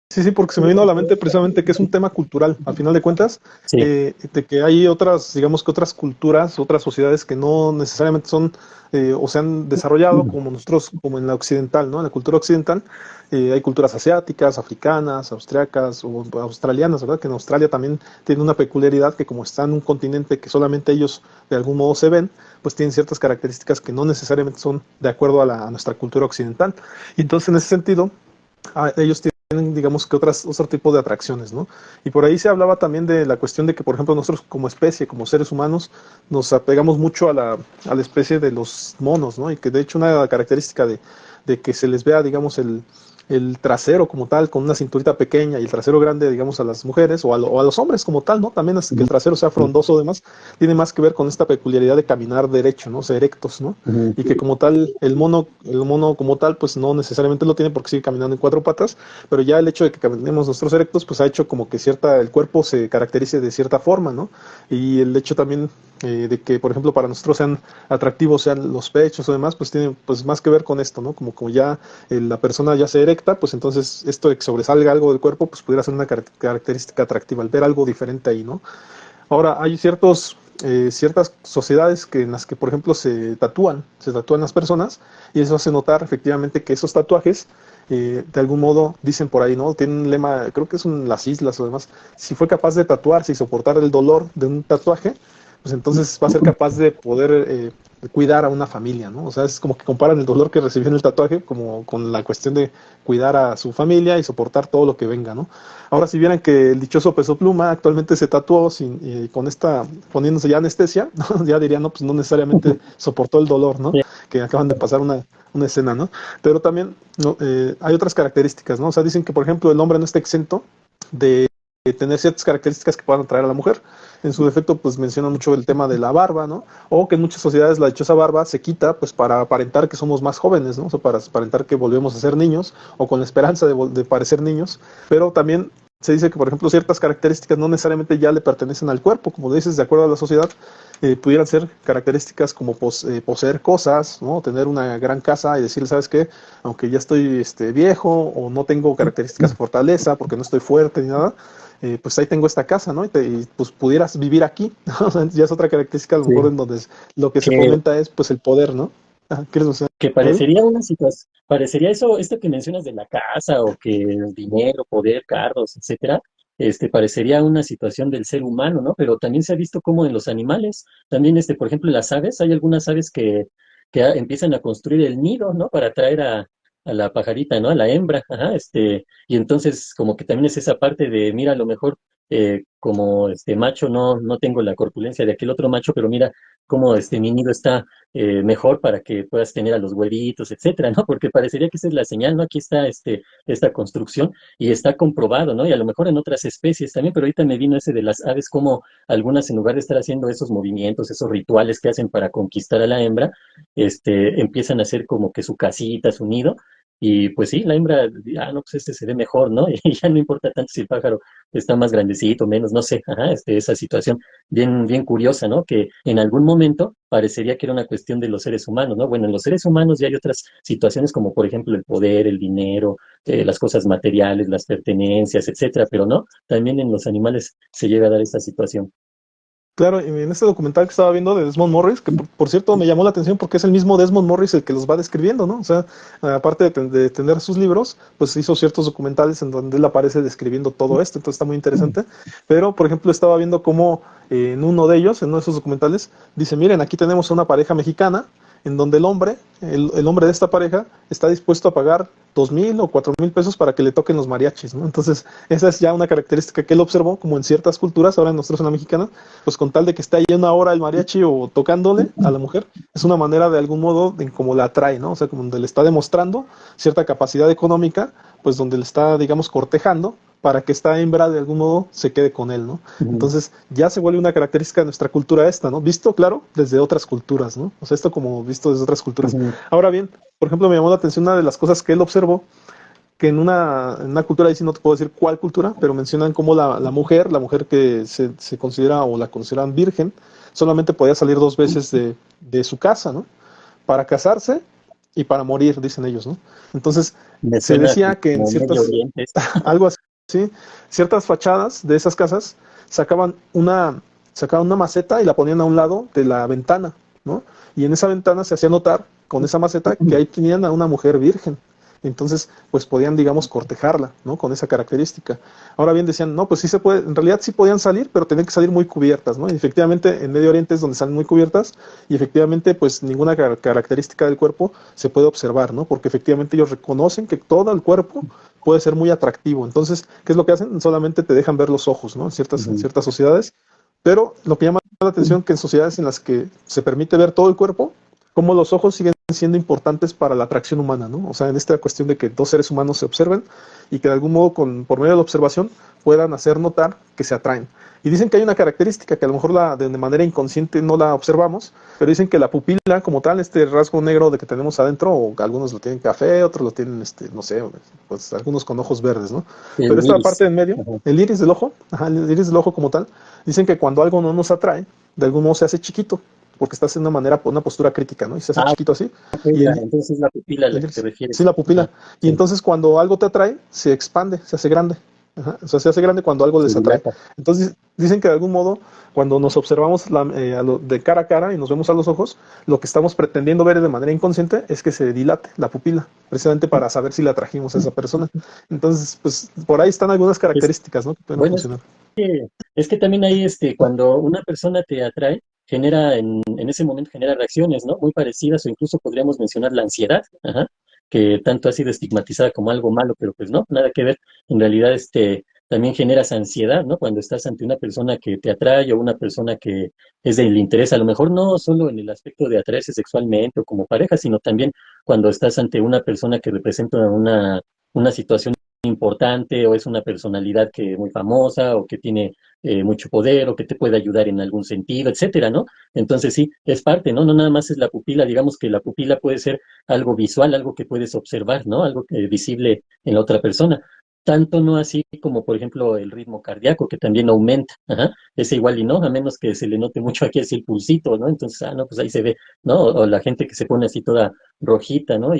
sí, porque se me vino a la mente precisamente que es un tema cultural, al final de cuentas, Sí, de que hay otras, digamos que otras culturas, otras sociedades que no necesariamente son o se han desarrollado como nosotros, como en la occidental, ¿no? En la cultura occidental hay culturas asiáticas, africanas, austriacas o australianas, ¿verdad? Que en Australia también tiene una peculiaridad que como está en un continente que solamente ellos de algún modo se ven, pues tienen ciertas características que no necesariamente son de acuerdo a nuestra cultura occidental. Y entonces en ese sentido ellos tienen, digamos que otro tipo de atracciones, ¿no? Y por ahí se hablaba también de la cuestión de que, por ejemplo, nosotros como especie, como seres humanos, nos apegamos mucho a la especie de los monos, ¿no? Y que de hecho una característica de que se les vea, digamos, el trasero como tal, con una cinturita pequeña y el trasero grande, digamos, a las mujeres o a los hombres como tal, ¿no? También es que el trasero sea frondoso, además, tiene más que ver con esta peculiaridad de caminar derecho, ¿no? O sea, erectos, ¿no? ujú, Y que como tal, el mono como tal, pues no necesariamente lo tiene porque sigue caminando en cuatro patas, pero ya el hecho de que caminemos nosotros erectos, pues ha hecho como que el cuerpo se caracterice de cierta forma, ¿no? Y el hecho también de que, por ejemplo, para nosotros sean atractivos, sean los pechos o demás, pues tiene pues más que ver con esto, ¿no? Como ya la persona ya se erecta, pues entonces esto de que sobresalga algo del cuerpo, pues pudiera ser una característica atractiva, al ver algo diferente ahí, ¿no? Ahora, hay ciertas sociedades en las que, por ejemplo, se tatúan las personas y eso hace notar efectivamente que esos tatuajes, de algún modo, dicen por ahí, ¿no? Tienen un lema, creo que es las islas o demás, si fue capaz de tatuarse y soportar el dolor de un tatuaje, pues entonces va a ser capaz de poder cuidar a una familia, ¿no? O sea, es como que comparan el dolor que recibió en el tatuaje como con la cuestión de cuidar a su familia y soportar todo lo que venga, ¿no? Ahora, si vieran que el dichoso Peso Pluma actualmente se tatuó con poniéndose ya anestesia, ¿no? Ya dirían, no, pues no necesariamente soportó el dolor, ¿no? sí, Que acaban de pasar una escena, ¿no? Pero también no, hay otras características, ¿no? O sea, dicen que, por ejemplo, el hombre no está exento de tener ciertas características que puedan atraer a la mujer. En su defecto, pues menciona mucho el tema de la barba, ¿no? O que en muchas sociedades la dichosa barba se quita, pues para aparentar que somos más jóvenes, ¿no? O sea, para aparentar que volvemos a ser niños o con la esperanza de parecer niños. Pero también se dice que, por ejemplo, ciertas características no necesariamente ya le pertenecen al cuerpo, como dices, de acuerdo a la sociedad, pudieran ser características como poseer cosas, ¿no? Tener una gran casa y decirle, ¿sabes qué? Aunque ya estoy viejo o no tengo características de fortaleza porque no estoy fuerte ni nada, pues ahí tengo esta casa, ¿no? Pues pudieras vivir aquí, ¿no? O sea, ya es otra característica a lo mejor sí. en donde lo que se Que, fomenta es pues el poder, ¿no? ¿Quieres decir que algo? parecería una situación, parecería eso, esto que mencionas de la casa o que el dinero, poder, carros, etcétera, parecería una situación del ser humano, ¿no? Pero también se ha visto como en los animales, también, por ejemplo, en las aves, hay algunas aves que empiezan a construir el nido, ¿no? Para atraer a la pajarita, ¿no? A la hembra, ajá, y entonces como que también es esa parte de, mira, a lo mejor como este macho no tengo la corpulencia de aquel otro macho, pero mira cómo mi nido está mejor para que puedas tener a los huevitos, etcétera, ¿no? Porque parecería que esa es la señal, ¿no? Aquí está esta construcción y está comprobado, ¿no? Y a lo mejor en otras especies también, pero ahorita me vino ese de las aves, como algunas en lugar de estar haciendo esos movimientos, esos rituales que hacen para conquistar a la hembra, empiezan a hacer como que su casita, su nido. Y pues sí, la hembra, no, pues se ve mejor, ¿no? Y ya no importa tanto si el pájaro está más grandecito, menos, no sé, ajá, esa situación bien curiosa, ¿no? Que en algún momento parecería que era una cuestión de los seres humanos, ¿no? Bueno, en los seres humanos ya hay otras situaciones como, por ejemplo, el poder, el dinero, las cosas materiales, las pertenencias, etcétera, pero no, también en los animales se llega a dar esta situación. Claro, y en este documental que estaba viendo de Desmond Morris, que por cierto me llamó la atención porque es el mismo Desmond Morris el que los va describiendo, ¿no? O sea, aparte de tener sus libros, pues hizo ciertos documentales en donde él aparece describiendo todo esto, entonces está muy interesante. Pero, por ejemplo, estaba viendo cómo en uno de ellos, en uno de esos documentales, dice, miren, aquí tenemos a una pareja mexicana en donde el hombre de esta pareja está dispuesto a pagar 2,000 o 4,000 pesos para que le toquen los mariachis, ¿no? Entonces, esa es ya una característica que él observó, como en ciertas culturas, ahora en nosotros en la mexicana, pues con tal de que esté ahí una hora el mariachi o tocándole a la mujer, es una manera de algún modo en cómo la atrae, ¿no? O sea, como donde le está demostrando cierta capacidad económica, pues donde le está, digamos, cortejando para que esta hembra de algún modo se quede con él, ¿no? Ujú. Entonces ya se vuelve una característica de nuestra cultura esta, ¿no? Visto, claro, desde otras culturas, ¿no? O sea, esto como visto desde otras culturas. Ujú. Ahora bien, por ejemplo, me llamó la atención una de las cosas que él observó, que en una cultura, ahí sí no te puedo decir cuál cultura, pero mencionan cómo la mujer que se considera o la consideran virgen, solamente podía salir 2 veces de su casa, ¿no? para casarse y para morir, dicen ellos, ¿no? Entonces, Me se suena decía que en como Medio ciertas, Oriente. algo así, ¿sí? Ciertas fachadas de esas casas sacaban sacaban una maceta y la ponían a un lado de la ventana, ¿no? Y en esa ventana se hacía notar con esa maceta que ahí tenían a una mujer virgen. Entonces, pues podían, digamos, cortejarla, ¿no? Con esa característica. Ahora bien, decían, no, pues sí se puede, en realidad sí podían salir, pero tenían que salir muy cubiertas, ¿no? Y efectivamente, en Medio Oriente es donde salen muy cubiertas, y efectivamente, pues ninguna característica del cuerpo se puede observar, ¿no? Porque efectivamente ellos reconocen que todo el cuerpo puede ser muy atractivo. Entonces, ¿qué es lo que hacen? Solamente te dejan ver los ojos, ¿no? En Ujú. ciertas sociedades, pero lo que llama la atención que en sociedades en las que se permite ver todo el cuerpo, como los ojos siguen siendo importantes para la atracción humana, ¿no? O sea, en esta cuestión de que dos seres humanos se observen y que de algún modo, por medio de la observación, puedan hacer notar que se atraen. Y dicen que hay una característica que a lo mejor de manera inconsciente no la observamos, pero dicen que la pupila como tal, este rasgo negro de que tenemos adentro, o algunos lo tienen café, otros lo tienen, no sé, pues algunos con ojos verdes, ¿no? El Pero esta iris. parte en medio, Ajá. el iris del ojo, ajá, el iris del ojo como tal, dicen que cuando algo no nos atrae, de algún modo se hace chiquito, porque estás en una postura crítica, ¿no? Y se hace Ah, chiquito así, ok, y entonces es la pupila a la el que te iris, sí, refieres. la Ajá, pupila. Y sí, entonces cuando algo te atrae, se expande, se hace grande. Ajá. O sea, se hace grande cuando algo se les atrae. dilata. Entonces dicen que de algún modo, cuando nos observamos de cara a cara y nos vemos a los ojos, lo que estamos pretendiendo ver de manera inconsciente es que se dilate la pupila, precisamente para saber si le atrajimos a esa persona. Entonces, pues por ahí están algunas Es, características, ¿no? Que pueden bueno, funcionar. es que también ahí, cuando una persona te atrae, genera, en ese momento genera reacciones, ¿no? Muy parecidas, o incluso podríamos mencionar la ansiedad, ajá, que tanto ha sido estigmatizada como algo malo, pero pues no, nada que ver. En realidad, también generas ansiedad, ¿no? Cuando estás ante una persona que te atrae o una persona que es del interés, a lo mejor no solo en el aspecto de atraerse sexualmente o como pareja, sino también cuando estás ante una persona que representa una situación importante, o es una personalidad que muy famosa o que tiene mucho poder o que te puede ayudar en algún sentido, etcétera, ¿no? Entonces sí, es parte, ¿no? No nada más es la pupila, digamos que la pupila puede ser algo visual, algo que puedes observar, ¿no? Algo visible en la otra persona. Tanto no así como, por ejemplo, el ritmo cardíaco, que también aumenta, ajá, ese igual y no, a menos que se le note mucho aquí así el pulsito, ¿no? Entonces, no, pues ahí se ve, ¿no? O la gente que se pone así toda rojita, ¿no?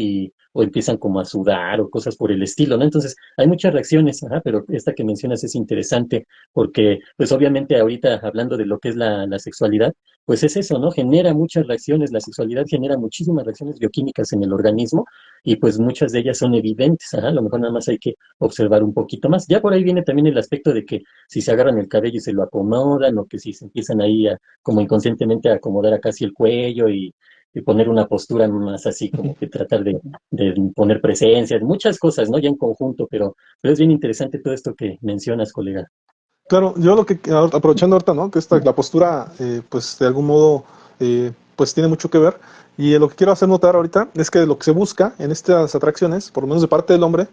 O empiezan como a sudar o cosas por el estilo, ¿no? Entonces, hay muchas reacciones, ajá, pero esta que mencionas es interesante porque, pues obviamente ahorita hablando de lo que es la sexualidad, pues es eso, ¿no? Genera muchas reacciones, la sexualidad genera muchísimas reacciones bioquímicas en el organismo y pues muchas de ellas son evidentes, ajá, a lo mejor nada más hay que observar un poquito más. Ya por ahí viene también el aspecto de que si se agarran el cabello y se lo acomodan o que si se empiezan ahí como inconscientemente a acomodar acá así el cuello y poner una postura más así como que tratar de poner presencia, muchas cosas, ¿no? Ya en conjunto, pero es bien interesante todo esto que mencionas, colega. Claro, yo lo que, aprovechando ahorita, ¿no? Que la postura, pues de algún modo, pues tiene mucho que ver. Y lo que quiero hacer notar ahorita es que lo que se busca en estas atracciones, por lo menos de parte del hombre,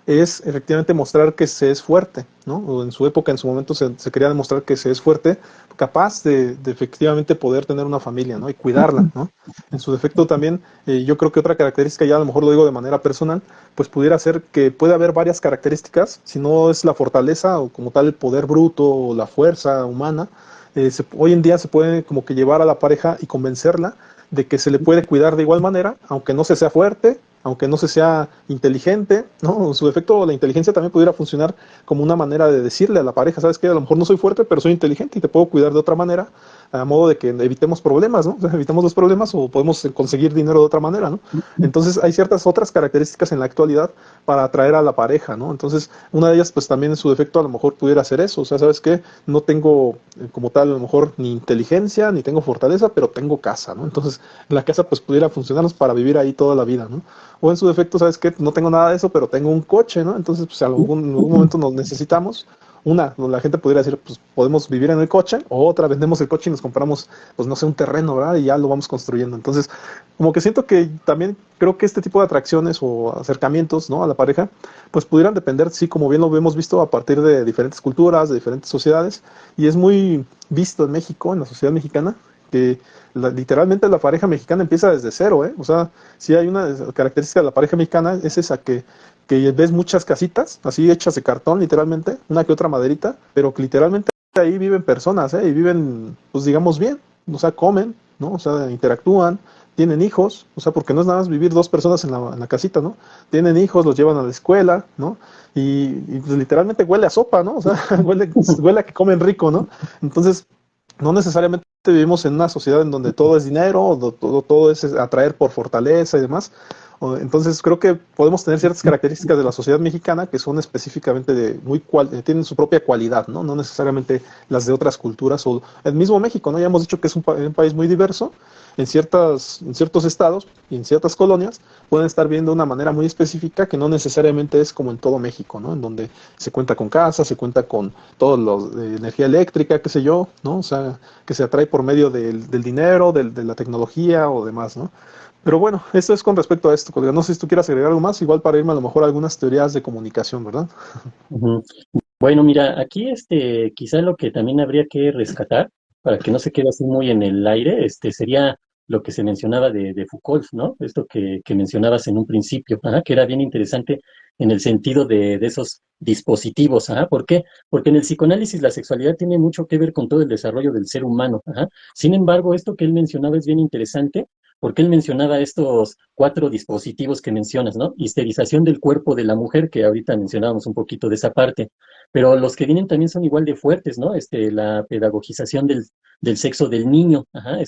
es efectivamente mostrar que se es fuerte, ¿no? O en su época, en su momento, se quería demostrar que se es fuerte, capaz de efectivamente poder tener una familia, ¿no? Y cuidarla, ¿no? En su defecto también, yo creo que otra característica, ya a lo mejor lo digo de manera personal, pues pudiera ser que puede haber varias características, si no es la fortaleza o como tal el poder bruto o la fuerza humana, hoy en día se puede como que llevar a la pareja y convencerla de que se le puede cuidar de igual manera, aunque no se sea fuerte, aunque no se sea inteligente, ¿no? En su defecto, la inteligencia también pudiera funcionar como una manera de decirle a la pareja, sabes que a lo mejor no soy fuerte, pero soy inteligente y te puedo cuidar de otra manera, a modo de que evitemos problemas, ¿no? O sea, evitemos los problemas o podemos conseguir dinero de otra manera, ¿no? Entonces hay ciertas otras características en la actualidad para atraer a la pareja, ¿no? Entonces una de ellas pues también en su defecto a lo mejor pudiera ser eso, o sea, ¿sabes qué? No tengo como tal a lo mejor ni inteligencia, ni tengo fortaleza, pero tengo casa, ¿no? Entonces la casa pues pudiera funcionarnos para vivir ahí toda la vida, ¿no? O en su defecto, ¿sabes qué? No tengo nada de eso, pero tengo un coche, ¿no? Entonces, pues en algún momento nos necesitamos. La gente podría decir, pues podemos vivir en el coche, o otra, vendemos el coche y nos compramos, pues no sé, un terreno, ¿verdad? Y ya lo vamos construyendo. Entonces, como que siento que también creo que este tipo de atracciones o acercamientos, ¿no? A la pareja, pues pudieran depender, sí, como bien lo hemos visto, a partir de diferentes culturas, de diferentes sociedades, y es muy visto en México, en la sociedad mexicana, que literalmente la pareja mexicana empieza desde cero, ¿eh? O sea, sí hay una característica de la pareja mexicana, es esa que ves muchas casitas, así hechas de cartón, literalmente, una que otra maderita, pero que literalmente ahí viven personas, ¿eh? Y viven, pues digamos bien, o sea, comen, ¿no? O sea, interactúan, tienen hijos, o sea, porque no es nada más vivir dos personas en la casita, ¿no? Tienen hijos, los llevan a la escuela, ¿no? Y pues, literalmente huele a sopa, ¿no? O sea, huele a que comen rico, ¿no? Entonces, no necesariamente vivimos en una sociedad en donde todo es dinero, o todo es atraer por fortaleza y demás. Entonces creo que podemos tener ciertas características de la sociedad mexicana que son específicamente tienen su propia cualidad, ¿no? No necesariamente las de otras culturas o el mismo México, ¿no? Ya hemos dicho que es un país muy diverso. En ciertos estados y en ciertas colonias pueden estar viendo de una manera muy específica que no necesariamente es como en todo México, ¿no? En donde se cuenta con casas, se cuenta con todo lo de energía eléctrica, qué sé yo, ¿no? O sea, que se atrae por medio del dinero, de la tecnología o demás, ¿no? Pero bueno, eso es con respecto a esto, colega. No sé si tú quieras agregar algo más, igual para irme a lo mejor a algunas teorías de comunicación, ¿verdad? Ujú. Bueno, mira, aquí quizá lo que también habría que rescatar, para que no se quede así muy en el aire, sería lo que se mencionaba de Foucault, ¿no? Esto que mencionabas en un principio, ajá, que era bien interesante en el sentido de esos dispositivos, ajá. ¿Por qué? Porque en el psicoanálisis la sexualidad tiene mucho que ver con todo el desarrollo del ser humano, ajá. Sin embargo, esto que él mencionaba es bien interesante, porque él mencionaba estos cuatro dispositivos que mencionas, ¿no? Histerización del cuerpo de la mujer, que ahorita mencionábamos un poquito de esa parte, pero los que vienen también son igual de fuertes, ¿no? La pedagogización del sexo del niño, ajá,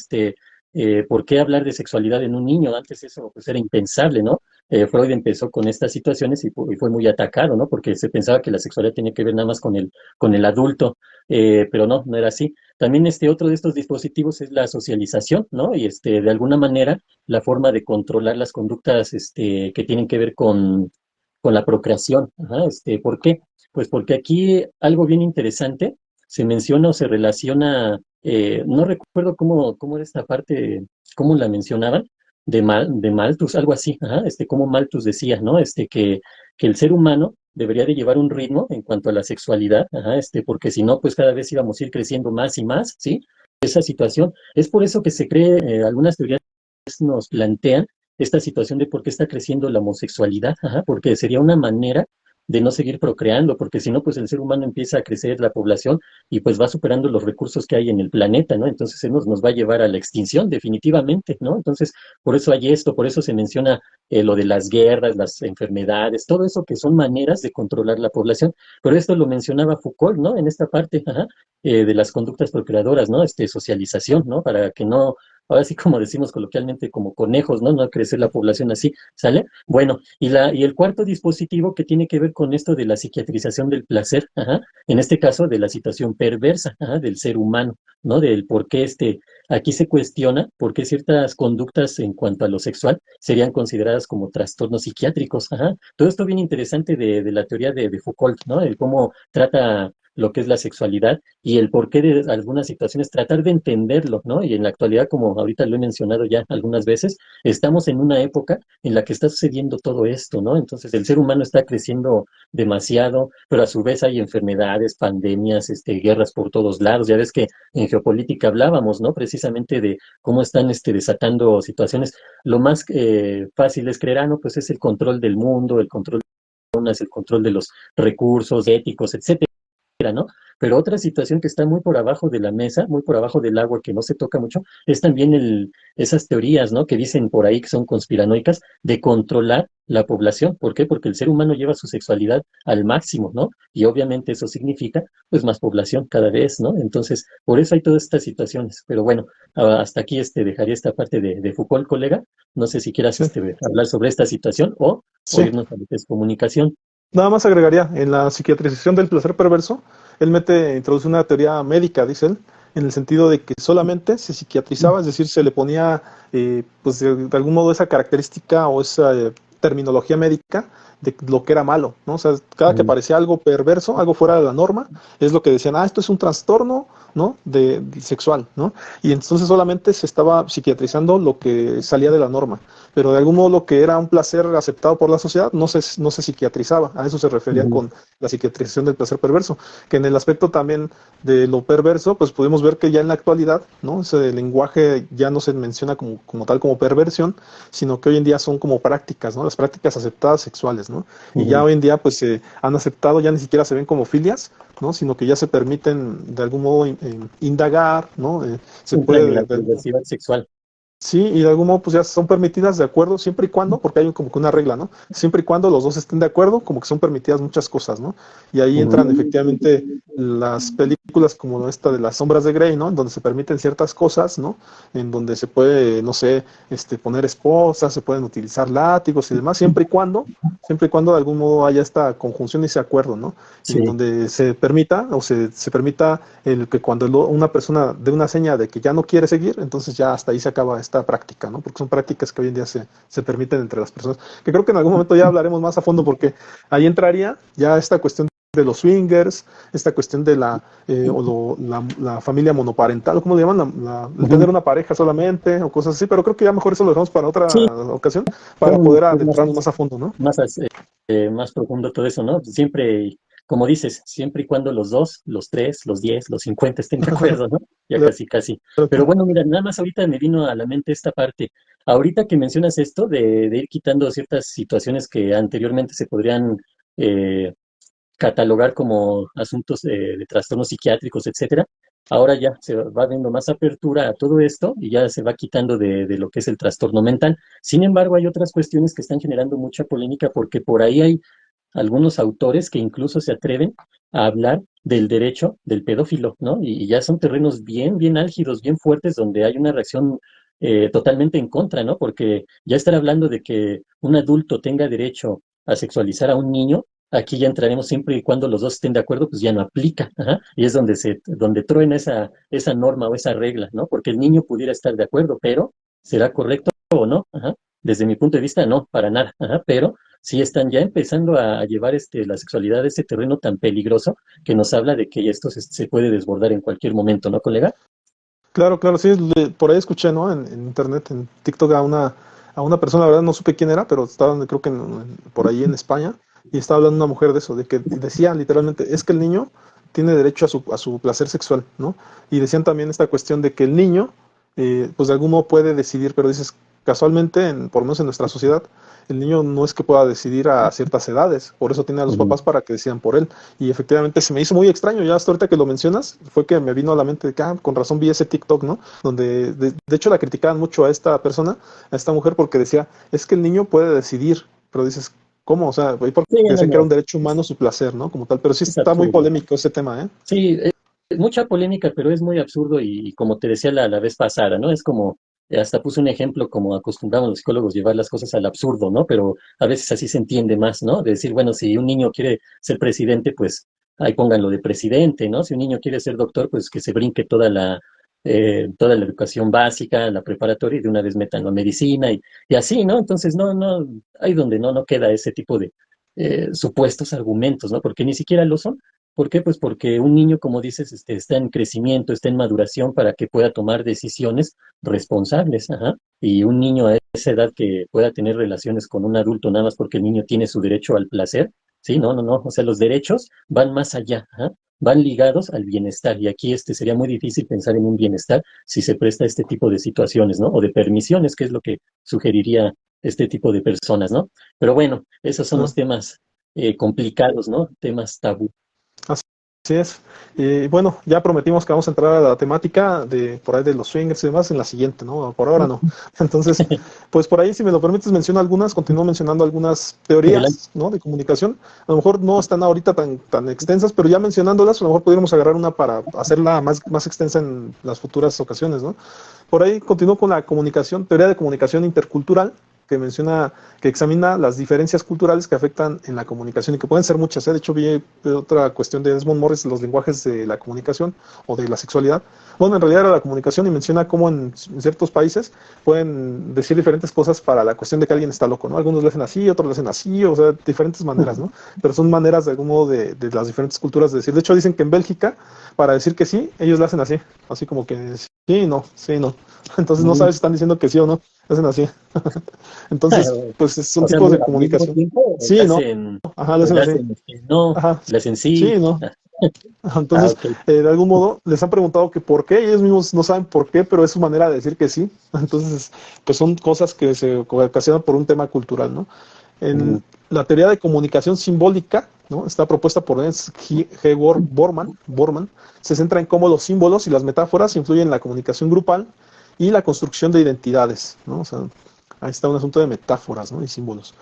¿por qué hablar de sexualidad en un niño? Antes eso pues era impensable, ¿no? Freud empezó con estas situaciones y fue muy atacado, ¿no? Porque se pensaba que la sexualidad tenía que ver nada más con el adulto, pero no, no era así. También otro de estos dispositivos es la socialización, ¿no? Y de alguna manera la forma de controlar las conductas que tienen que ver con la procreación. Ajá, ¿por qué? Pues porque aquí algo bien interesante se menciona o se relaciona, no recuerdo cómo era esta parte, cómo la mencionaban, de Malthus, algo así, ajá, como Malthus decía, ¿no? Que el ser humano debería de llevar un ritmo en cuanto a la sexualidad, ajá, porque si no, pues cada vez íbamos a ir creciendo más y más, ¿sí? Esa situación. Es por eso que se cree, algunas teorías nos plantean esta situación de por qué está creciendo la homosexualidad, ajá, porque sería una manera de no seguir procreando, porque si no, pues el ser humano empieza a crecer la población y pues va superando los recursos que hay en el planeta, ¿no? Entonces eso nos va a llevar a la extinción definitivamente, ¿no? Entonces, por eso hay esto, por eso se menciona lo de las guerras, las enfermedades, todo eso que son maneras de controlar la población. Pero esto lo mencionaba Foucault, ¿no? En esta parte, ajá, de las conductas procreadoras, ¿no? Socialización, ¿no? Para que no, ahora sí como decimos coloquialmente, como conejos, ¿no? No crecer la población así, ¿sale? Bueno, y el cuarto dispositivo que tiene que ver con esto de la psiquiatrización del placer, ajá, en este caso de la situación perversa, ajá, del ser humano, ¿no? Del por qué aquí se cuestiona por qué ciertas conductas en cuanto a lo sexual serían consideradas como trastornos psiquiátricos, ajá. Todo esto bien interesante de la teoría de Foucault, ¿no? El cómo trata lo que es la sexualidad y el porqué de algunas situaciones, tratar de entenderlo, ¿no? Y en la actualidad, como ahorita lo he mencionado ya algunas veces, estamos en una época en la que está sucediendo todo esto, ¿no? Entonces el ser humano está creciendo demasiado, pero a su vez hay enfermedades, pandemias, guerras por todos lados. Ya ves que en geopolítica hablábamos, ¿no? Precisamente de cómo están desatando situaciones. Lo más fácil es creer, no, pues es el control del mundo, el control de las personas, el control de los recursos éticos, etcétera, ¿no? Pero otra situación que está muy por abajo de la mesa, muy por abajo del agua, que no se toca mucho, es también esas teorías, ¿no? Que dicen por ahí que son conspiranoicas, de controlar la población. ¿Por qué? Porque el ser humano lleva su sexualidad al máximo, ¿no? Y obviamente eso significa, pues, más población cada vez, ¿no? Entonces, por eso hay todas estas situaciones. Pero bueno, hasta aquí dejaría esta parte de Foucault, colega. No sé si quieras Sí, hablar sobre esta situación o sí. irnos a lo que es comunicación. Nada más agregaría, en la psiquiatrización del placer perverso, él introduce una teoría médica, dice él, en el sentido de que solamente se psiquiatrizaba, es decir, se le ponía, pues de algún modo esa característica o esa terminología médica de lo que era malo, ¿no? O sea, cada que Mm, aparecía algo perverso, algo fuera de la norma, es lo que decían, esto es un trastorno, ¿no? De sexual, ¿no? Y entonces solamente se estaba psiquiatrizando lo que salía de la norma, pero de algún modo lo que era un placer aceptado por la sociedad no se psiquiatrizaba. A eso se refería ujú, con la psiquiatrización del placer perverso, que en el aspecto también de lo perverso, pues pudimos ver que ya en la actualidad, ¿no? Ese lenguaje ya no se menciona como tal como perversión, sino que hoy en día son como prácticas, ¿no? Las prácticas aceptadas sexuales, ¿no? Y ya ujú. hoy en día pues se han aceptado, ya ni siquiera se ven como filias, ¿no? Sino que ya se permiten de algún modo indagar, ¿no? Se Entran en la puede perversidad sexual. Sí, y de algún modo pues ya son permitidas de acuerdo, siempre y cuando, porque hay como que una regla, ¿no? Siempre y cuando los dos estén de acuerdo, como que son permitidas muchas cosas, ¿no? Y ahí Ujú. entran efectivamente las películas como esta de las sombras de Grey, ¿no? En donde se permiten ciertas cosas, ¿no? En donde se puede, no sé, poner esposas, se pueden utilizar látigos y demás, siempre y cuando de algún modo haya esta conjunción y ese acuerdo, ¿no? Y en Sí, donde se permita o se permita el que cuando una persona dé una seña de que ya no quiere seguir, entonces ya hasta ahí se acaba esta práctica, ¿no? Porque son prácticas que hoy en día se permiten entre las personas, que creo que en algún momento ya hablaremos más a fondo porque ahí entraría ya esta cuestión de los swingers, esta cuestión de la familia monoparental, ¿cómo le llaman? El ujú. tener una pareja solamente o cosas así, pero creo que ya mejor eso lo dejamos para Sí, otra ocasión, para son poder temas adentrarnos más a fondo, ¿no? más profundo todo eso, ¿no? Siempre, como dices, siempre y cuando los dos, los tres, los 10, los 50 estén de acuerdo, ¿no? Ya Claro casi, casi. Pero que- bueno, mira, nada más ahorita me vino a la mente esta parte. Ahorita que mencionas esto de ir quitando ciertas situaciones que anteriormente se podrían eh, catalogar como asuntos de trastornos psiquiátricos, etcétera. Ahora ya se va dando más apertura a todo esto y ya se va quitando de lo que es el trastorno mental. Sin embargo, hay otras cuestiones que están generando mucha polémica porque por ahí hay algunos autores que incluso se atreven a hablar del derecho del pedófilo, ¿no? Y ya son terrenos bien, bien álgidos, bien fuertes, donde hay una reacción totalmente en contra, ¿no? Porque ya estar hablando de que un adulto tenga derecho a sexualizar a un niño, aquí ya entraremos siempre y cuando los dos estén de acuerdo, pues ya no aplica, ajá, y es donde truena esa norma o esa regla, ¿no? Porque el niño pudiera estar de acuerdo, pero ¿será correcto o no? Ajá. Desde mi punto de vista, no, para nada, ajá, pero sí están ya empezando a llevar la sexualidad a ese terreno tan peligroso que nos habla de que esto se puede desbordar en cualquier momento, ¿no, colega? Claro, claro, sí, por ahí escuché, ¿no? En internet, en TikTok, a una persona, la verdad no supe quién era, pero estaba, creo que por ahí en España, y estaba hablando una mujer de eso, de que decía literalmente, es que el niño tiene derecho a su placer sexual, ¿no? Y decían también esta cuestión de que el niño, pues de algún modo puede decidir, pero dices, casualmente, por lo menos en nuestra sociedad, el niño no es que pueda decidir a ciertas edades, por eso tiene a los Ujú. papás para que decidan por él. Y efectivamente se me hizo muy extraño, ya hasta ahorita que lo mencionas, fue que me vino a la mente de que, con razón vi ese TikTok, ¿no? Donde de hecho la criticaban mucho a esta persona, a esta mujer, porque decía, es que el niño puede decidir, pero dices, ¿cómo? O sea, porque Sí, no, decían que era un no, derecho humano su placer, ¿no? Como tal, pero sí es está muy absurdo. polémico ese tema, ¿eh? Sí, mucha polémica, pero es muy absurdo y como te decía la vez pasada, ¿no? Es como, hasta puse un ejemplo como acostumbramos los psicólogos llevar las cosas al absurdo, ¿no? Pero a veces así se entiende más, ¿no? De decir, bueno, si un niño quiere ser presidente, pues ahí pónganlo de presidente, ¿no? Si un niño quiere ser doctor, pues que se brinque toda la educación básica, la preparatoria y de una vez metan la medicina y así, ¿no? Entonces, no, ahí donde no queda ese tipo de supuestos argumentos, ¿no? Porque ni siquiera lo son. ¿Por qué? Pues porque un niño, como dices, está en crecimiento, está en maduración para que pueda tomar decisiones responsables, ajá. Y un niño a esa edad que pueda tener relaciones con un adulto nada más porque el niño tiene su derecho al placer, sí, no. O sea, los derechos van más allá, ajá. Van ligados al bienestar. Y aquí sería muy difícil pensar en un bienestar si se presta este tipo de situaciones, ¿no? O de permisiones, que es lo que sugeriría este tipo de personas, ¿no? Pero bueno, esos son los ¿No? temas complicados, ¿no? Temas tabú. Así es. Y bueno, ya prometimos que vamos a entrar a la temática de por ahí de los swingers y demás en la siguiente, ¿no? Por ahora no. Entonces, pues por ahí, si me lo permites, menciono algunas, continúo mencionando algunas Adelante. teorías, ¿no? De comunicación. A lo mejor no están ahorita tan extensas, pero ya mencionándolas, a lo mejor podríamos agarrar una para hacerla más extensa en las futuras ocasiones, ¿no? Por ahí continúo con la comunicación, teoría de comunicación intercultural, que menciona, que examina las diferencias culturales que afectan en la comunicación y que pueden ser muchas. ¿Eh? De hecho, vi otra cuestión de Desmond Morris, los lenguajes de la comunicación o de la sexualidad. Bueno, en realidad era la comunicación y menciona cómo en ciertos países pueden decir diferentes cosas para la cuestión de que alguien está loco, ¿no? Algunos lo hacen así, otros lo hacen así, o sea, diferentes maneras, ¿no? Pero son maneras de algún modo de las diferentes culturas de decir. De hecho, dicen que en Bélgica, para decir que sí, ellos lo hacen así como que sí, no, sí, no. Entonces no sabes si están diciendo que sí o no, lo hacen así. Entonces, pues son O sea, tipos de al mismo comunicación. tiempo Sí, no, ajá, lo o hacen le así. hacen no, Ajá, le hacen sí, sí. no. Ajá, Ah, entonces, ok. de algún modo, les han preguntado que por qué, y ellos mismos no saben por qué, pero es su manera de decir que sí. Entonces, pues son cosas que se ocasionan por un tema cultural, ¿no? En Ujú. la teoría de comunicación simbólica, ¿no? Está propuesta por Ernst G. Bormann, se centra en cómo los símbolos y las metáforas influyen en la comunicación grupal y la construcción de identidades, ¿no? O sea, ahí está un asunto de metáforas, ¿no? Y símbolos.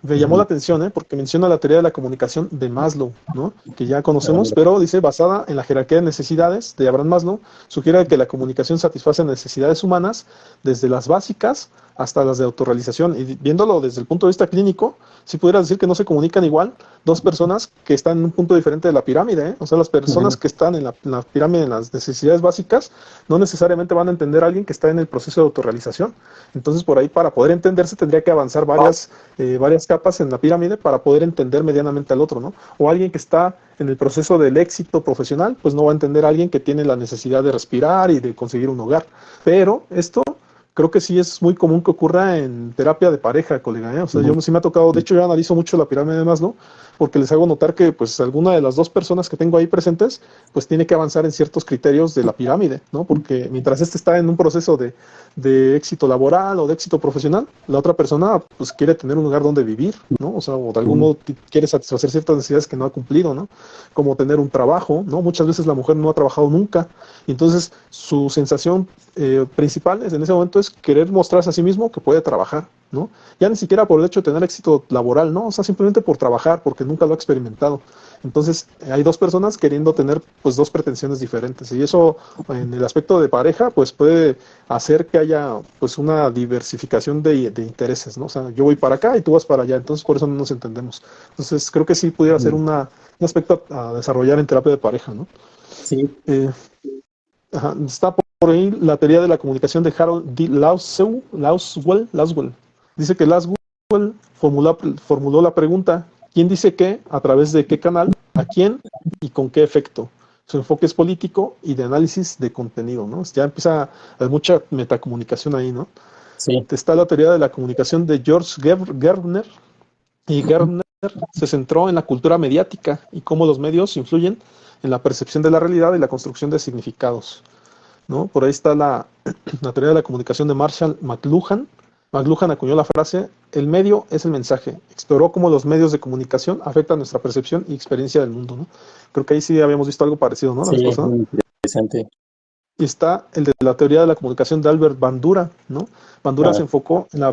Me llamó la Ujú. atención, ¿eh? Porque menciona la teoría de la comunicación de Maslow, ¿no? Que ya Ah, conocemos, mira. pero dice basada en la jerarquía de necesidades de Abraham Maslow, sugiere que la comunicación satisface necesidades humanas desde las básicas hasta las de autorrealización. Y viéndolo desde el punto de vista clínico, si pudieras decir que no se comunican igual dos personas que están en un punto diferente de la pirámide, ¿eh? O sea, las personas Ujú. que están en la pirámide, en las necesidades básicas, no necesariamente van a entender a alguien que está en el proceso de autorrealización. Entonces, por ahí, para poder entenderse, tendría que avanzar varias capas en la pirámide para poder entender medianamente al otro, ¿no? O alguien que está en el proceso del éxito profesional, pues no va a entender a alguien que tiene la necesidad de respirar y de conseguir un hogar. Pero esto creo que sí es muy común que ocurra en terapia de pareja, colega, ¿eh? O sea, Ujú. yo sí me ha tocado, de hecho yo analizo mucho la pirámide de Maslow, porque les hago notar que pues alguna de las dos personas que tengo ahí presentes, pues tiene que avanzar en ciertos criterios de la pirámide, ¿no? Porque mientras este está en un proceso de éxito laboral o de éxito profesional, la otra persona pues quiere tener un lugar donde vivir, ¿no? O sea, o de algún Ujú. modo quiere satisfacer ciertas necesidades que no ha cumplido, ¿no? Como tener un trabajo, ¿no? Muchas veces la mujer no ha trabajado nunca, y entonces su sensación principal en ese momento es querer mostrarse a sí mismo que puede trabajar, ¿no? Ya ni siquiera por el hecho de tener éxito laboral, ¿no? O sea, simplemente por trabajar, porque nunca lo ha experimentado. Entonces, hay dos personas queriendo tener, pues, dos pretensiones diferentes. Y eso, en el aspecto de pareja, pues, puede hacer que haya, pues, una diversificación de intereses, ¿no? O sea, yo voy para acá y tú vas para allá. Entonces, por eso no nos entendemos. Entonces, creo que sí pudiera ser Ujú. un aspecto a desarrollar en terapia de pareja, ¿no? Sí. Eh, ajá, está por ahí la teoría de la comunicación de Harold D. Laswell. Dice que Laswell formuló la pregunta, ¿quién dice qué? ¿A través de qué canal? ¿A quién? ¿Y con qué efecto? Su enfoque es político y de análisis de contenido, ¿no? Ya empieza a haber mucha metacomunicación ahí, ¿no? Sí. Está la teoría de la comunicación de George Gardner, y Gardner se centró en la cultura mediática y cómo los medios influyen en la percepción de la realidad y la construcción de significados, ¿no? Por ahí está la teoría de la comunicación de Marshall McLuhan. McLuhan acuñó la frase, el medio es el mensaje. Exploró cómo los medios de comunicación afectan nuestra percepción y experiencia del mundo, ¿no? Creo que ahí sí habíamos visto algo parecido, ¿no? La Sí, vez pasada. muy interesante. Y está el de la teoría de la comunicación de Albert Bandura, ¿no? Bandura se Ah, enfocó en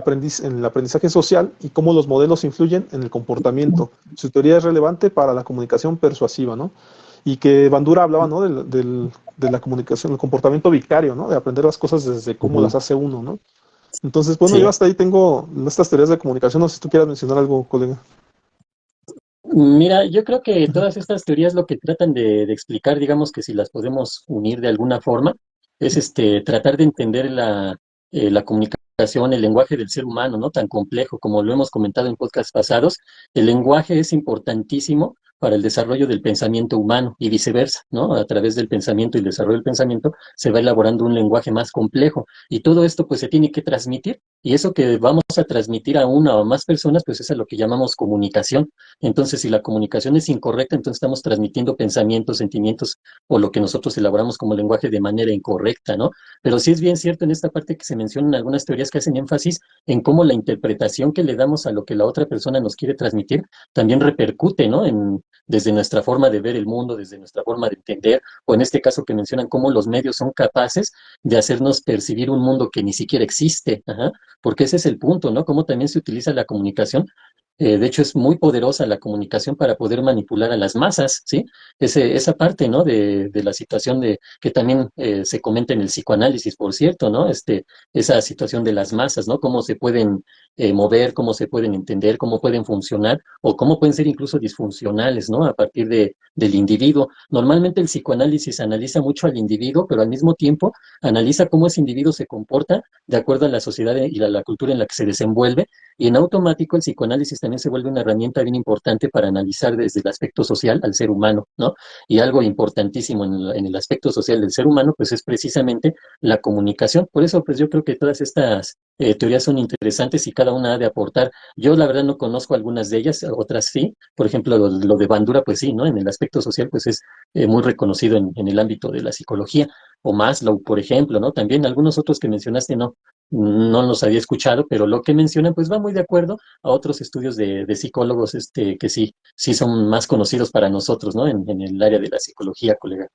el aprendizaje social y cómo los modelos influyen en el comportamiento. Su teoría es relevante para la comunicación persuasiva, ¿no? Y que Bandura hablaba, ¿no? De la comunicación, el comportamiento vicario, ¿no? De aprender las cosas desde cómo ujú. las hace uno, ¿no? Entonces, bueno, yo Sí. hasta ahí tengo estas teorías de comunicación. No sé si tú quieras mencionar algo, colega. Mira, yo creo que todas estas teorías lo que tratan de explicar, digamos que si las podemos unir de alguna forma, es tratar de entender la comunicación, el lenguaje del ser humano, ¿no? Tan complejo como lo hemos comentado en podcasts pasados. El lenguaje es importantísimo para el desarrollo del pensamiento humano y viceversa, ¿no? A través del pensamiento y el desarrollo del pensamiento se va elaborando un lenguaje más complejo y todo esto pues se tiene que transmitir y eso que vamos a transmitir a una o más personas pues es a lo que llamamos comunicación. Entonces, si la comunicación es incorrecta, entonces estamos transmitiendo pensamientos, sentimientos o lo que nosotros elaboramos como lenguaje de manera incorrecta, ¿no? Pero sí es bien cierto en esta parte que se mencionan algunas teorías que hacen énfasis en cómo la interpretación que le damos a lo que la otra persona nos quiere transmitir también repercute, ¿no? Desde nuestra forma de ver el mundo, desde nuestra forma de entender, o en este caso que mencionan cómo los medios son capaces de hacernos percibir un mundo que ni siquiera existe, ajá, porque ese es el punto, ¿no? Cómo también se utiliza la comunicación de hecho, es muy poderosa la comunicación para poder manipular a las masas, ¿sí? Esa parte, ¿no? De la situación de que también se comenta en el psicoanálisis, por cierto, ¿no? Esa situación de las masas, ¿no? Cómo se pueden mover, cómo se pueden entender, cómo pueden funcionar o cómo pueden ser incluso disfuncionales, ¿no? A partir del individuo. Normalmente el psicoanálisis analiza mucho al individuo, pero al mismo tiempo analiza cómo ese individuo se comporta de acuerdo a la sociedad y a la cultura en la que se desenvuelve y en automático el psicoanálisis también se vuelve una herramienta bien importante para analizar desde el aspecto social al ser humano, ¿no? Y algo importantísimo en el aspecto social del ser humano, pues es precisamente la comunicación. Por eso, pues yo creo que todas estas teorías son interesantes y cada una ha de aportar. Yo la verdad no conozco algunas de ellas, otras sí. Por ejemplo, lo de Bandura, pues sí, ¿no? En el aspecto social, pues es muy reconocido en el ámbito de la psicología. O Maslow, por ejemplo, ¿no? También algunos otros que mencionaste, no los había escuchado, pero lo que mencionan pues va muy de acuerdo a otros estudios de psicólogos que sí son más conocidos para nosotros, ¿no? En el área de la psicología, colega.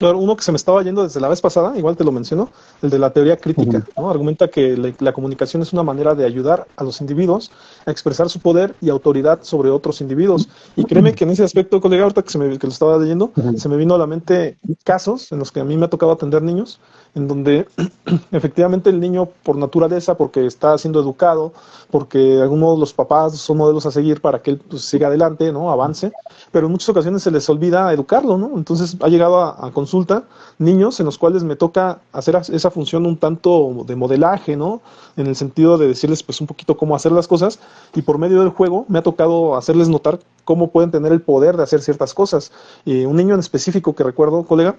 Claro, uno que se me estaba yendo desde la vez pasada, igual te lo menciono, el de la teoría crítica, ¿no? Argumenta que la comunicación es una manera de ayudar a los individuos a expresar su poder y autoridad sobre otros individuos. Y créeme que en ese aspecto, colega, ahorita que lo estaba leyendo, se me vino a la mente casos en los que a mí me ha tocado atender niños, en donde efectivamente el niño por naturaleza, porque está siendo educado, porque de algún modo los papás son modelos a seguir para que él pues, siga adelante, ¿no? Avance, pero en muchas ocasiones se les olvida educarlo, ¿no? Entonces ha llegado a consulta niños en los cuales me toca hacer esa función un tanto de modelaje, ¿no? En el sentido de decirles pues un poquito cómo hacer las cosas y por medio del juego me ha tocado hacerles notar cómo pueden tener el poder de hacer ciertas cosas. Un niño en específico que recuerdo, colega,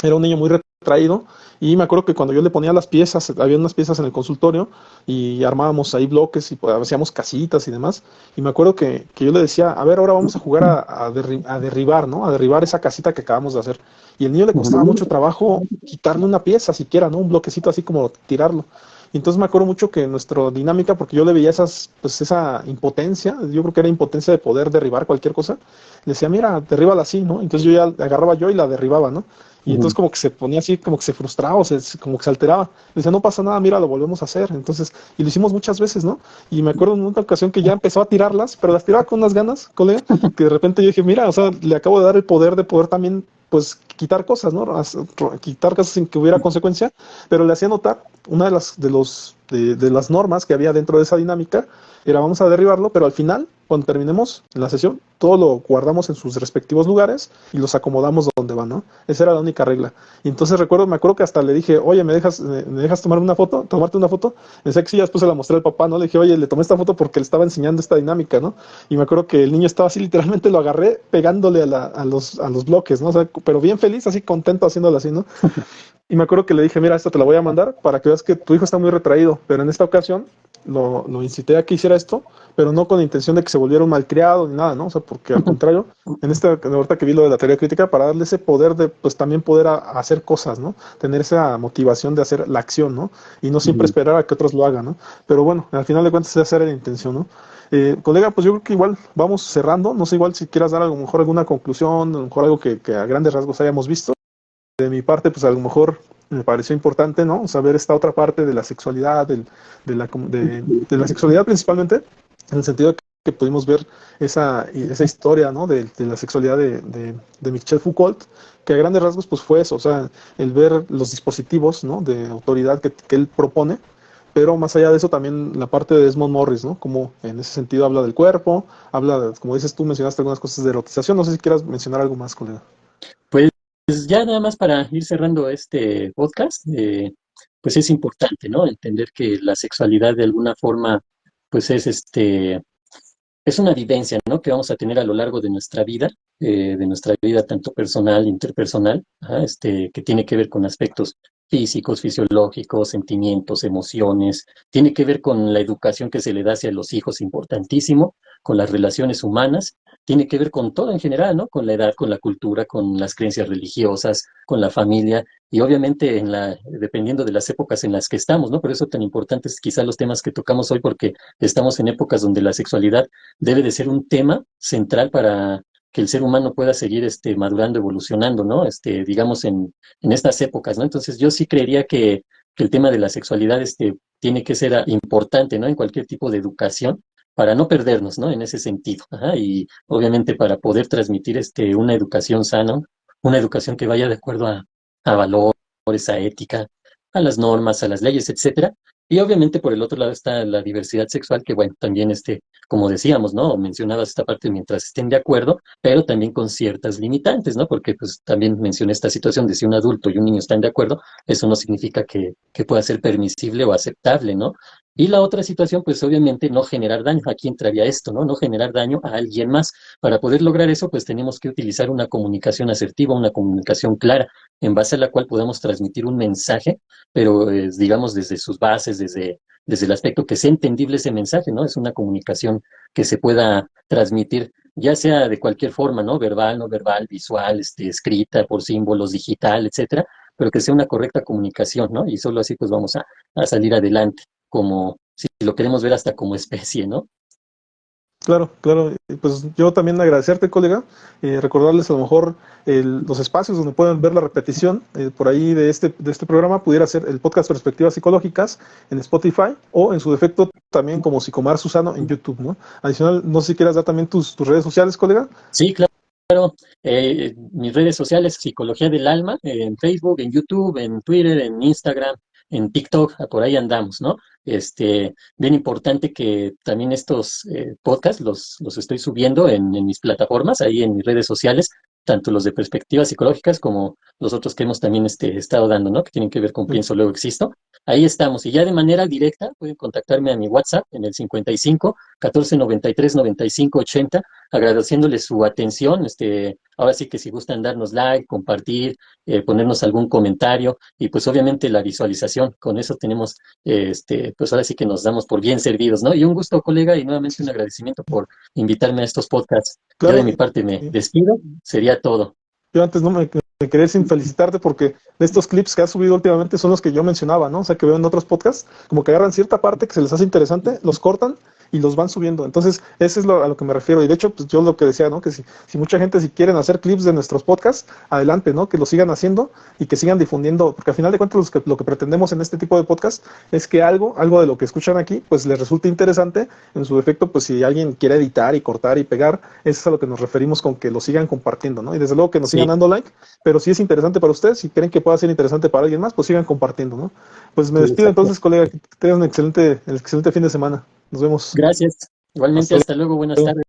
era un niño muy retraído y me acuerdo que cuando yo le ponía las piezas, había unas piezas en el consultorio y armábamos ahí bloques y pues, hacíamos casitas y demás. Y me acuerdo que yo le decía, a ver, ahora vamos a jugar a derribar, ¿no? A derribar esa casita que acabamos de hacer. Y al niño le costaba mucho trabajo quitarle una pieza siquiera, ¿no? Un bloquecito así como tirarlo. Y entonces me acuerdo mucho que nuestra dinámica, porque yo le veía pues esa impotencia, yo creo que era impotencia de poder derribar cualquier cosa, le decía, mira, derríbala así, ¿no? Entonces yo ya agarraba yo y la derribaba, ¿no? Y entonces como que se ponía así, como que se frustraba, como que se alteraba. Le decía, no pasa nada, mira, lo volvemos a hacer. Entonces, y lo hicimos muchas veces, ¿no? Y me acuerdo en una ocasión que ya empezó a tirarlas, pero las tiraba con unas ganas, colega, que de repente yo dije, mira, o sea, le acabo de dar el poder de poder también, pues, quitar cosas, ¿no? Quitar cosas sin que hubiera consecuencia, pero le hacía notar una de las normas que había dentro de esa dinámica era vamos a derribarlo, pero al final, cuando terminemos la sesión, todo lo guardamos en sus respectivos lugares y los acomodamos donde van, ¿no? Esa era la única regla. Y entonces me acuerdo que hasta le dije, oye, ¿me dejas tomar una foto? ¿Tomarte una foto? Pensé que sí, ya después se la mostré al papá, ¿no? Le dije, oye, le tomé esta foto porque le estaba enseñando esta dinámica, ¿no? Y me acuerdo que el niño estaba así, literalmente lo agarré pegándole a los bloques, ¿no? O sea, pero bien feliz, así contento haciéndolo así, ¿no? Y me acuerdo que le dije, mira, esto te la voy a mandar para que veas que tu hijo está muy retraído, pero en esta ocasión lo incité a que hiciera esto, pero no con la intención de que se volviera un malcriado ni nada, ¿no? O sea, porque al contrario, ahorita que vi lo de la teoría crítica, para darle ese poder de, pues también poder a hacer cosas, ¿no? Tener esa motivación de hacer la acción, ¿no? Y no siempre esperar a que otros lo hagan, ¿no? Pero bueno, al final de cuentas, esa era la intención, ¿no? Colega, pues yo creo que igual vamos cerrando, no sé igual si quieras dar a lo mejor alguna conclusión, a lo mejor algo que a grandes rasgos hayamos visto. De mi parte, pues a lo mejor me pareció importante, ¿no? Saber esta otra parte de la sexualidad, de la sexualidad principalmente, en el sentido de que pudimos ver esa historia, ¿no? De la sexualidad de Michel Foucault, que a grandes rasgos, pues fue eso, o sea, el ver los dispositivos, ¿no? De autoridad que él propone, pero más allá de eso también la parte de Desmond Morris, ¿no? Como en ese sentido habla del cuerpo, como dices tú, mencionaste algunas cosas de erotización, no sé si quieras mencionar algo más, colega. Pues ya nada más para ir cerrando este podcast, pues es importante, ¿no? Entender que la sexualidad de alguna forma, pues es una vivencia, ¿no? Que vamos a tener a lo largo de nuestra vida tanto personal, interpersonal, ajá, que tiene que ver con aspectos físicos, fisiológicos, sentimientos, emociones, tiene que ver con la educación que se le da hacia los hijos, importantísimo, con las relaciones humanas, tiene que ver con todo en general, ¿no? Con la edad, con la cultura, con las creencias religiosas, con la familia y obviamente dependiendo de las épocas en las que estamos, ¿no? Por eso tan importantes quizás los temas que tocamos hoy porque estamos en épocas donde la sexualidad debe de ser un tema central para que el ser humano pueda seguir madurando, evolucionando, ¿no? Digamos, en estas épocas, ¿no? Entonces, yo sí creería que el tema de la sexualidad tiene que ser importante, ¿no? En cualquier tipo de educación para no perdernos, ¿no? En ese sentido. Ajá, y obviamente para poder transmitir una educación sana, una educación que vaya de acuerdo a valores, a ética, a las normas, a las leyes, etcétera. Y obviamente por el otro lado está la diversidad sexual, que bueno, también como decíamos, ¿no? Mencionabas esta parte mientras estén de acuerdo, pero también con ciertas limitantes, ¿no? Porque pues también mencioné esta situación de si un adulto y un niño están de acuerdo, eso no significa que pueda ser permisible o aceptable, ¿no? Y la otra situación, pues obviamente no generar daño. Aquí entraría esto, ¿no? No generar daño a alguien más. Para poder lograr eso, pues tenemos que utilizar una comunicación asertiva, una comunicación clara, en base a la cual podamos transmitir un mensaje, pero digamos desde sus bases, desde el aspecto que sea entendible ese mensaje, ¿no? Es una comunicación que se pueda transmitir, ya sea de cualquier forma, ¿no? Verbal, no verbal, visual, escrita, por símbolos, digital, etcétera, pero que sea una correcta comunicación, ¿no? Y solo así pues vamos a salir adelante, como si lo queremos ver hasta como especie, ¿no? Claro, claro. Pues yo también agradecerte, colega, recordarles a lo mejor los espacios donde pueden ver la repetición por ahí de este programa, pudiera ser el podcast Perspectivas Psicológicas en Spotify o en su defecto también como Psicomar Susano en YouTube, ¿no? Adicional, no sé si quieras dar también tus redes sociales, colega. Sí, claro. Mis redes sociales, Psicología del Alma, en Facebook, en YouTube, en Twitter, en Instagram, en TikTok, por ahí andamos, ¿no? Bien importante que también estos podcasts los estoy subiendo en mis plataformas, ahí en mis redes sociales, tanto los de perspectivas psicológicas como los otros que hemos también estado dando, ¿no? Que tienen que ver con Pienso Luego Existo. Ahí estamos. Y ya de manera directa pueden contactarme a mi WhatsApp en el 55 14 93 95 80, agradeciéndoles su atención. Ahora sí que si gustan darnos like, compartir, ponernos algún comentario y pues obviamente la visualización. Con eso tenemos, pues ahora sí que nos damos por bien servidos, ¿no? Y un gusto, colega, y nuevamente un agradecimiento por invitarme a estos podcasts. Ya de Claro, mi parte me y despido. Sería todo. yo antes no me quería sin felicitarte porque de estos clips que has subido últimamente son los que yo mencionaba, ¿no? O sea, que veo en otros podcasts, como que agarran cierta parte que se les hace interesante, los cortan y los van subiendo. Entonces, eso es a lo que me refiero. Y de hecho, pues yo lo que decía, ¿no? Que si mucha gente, si quieren hacer clips de nuestros podcasts, adelante, ¿no? Que lo sigan haciendo y que sigan difundiendo, porque al final de cuentas lo que pretendemos en este tipo de podcast es que algo de lo que escuchan aquí, pues les resulte interesante. En su defecto, pues si alguien quiere editar y cortar y pegar, eso es a lo que nos referimos con que lo sigan compartiendo, ¿no? Y desde luego que nos sigan Sí, dando like, pero si es interesante para ustedes, si creen que pueda ser interesante para alguien más, pues sigan compartiendo, ¿no? Pues me sí, despido exacto. entonces, colega, que tengan un excelente fin de semana. Nos vemos. Gracias. Igualmente, Hasta hasta luego. Buenas luego. tardes.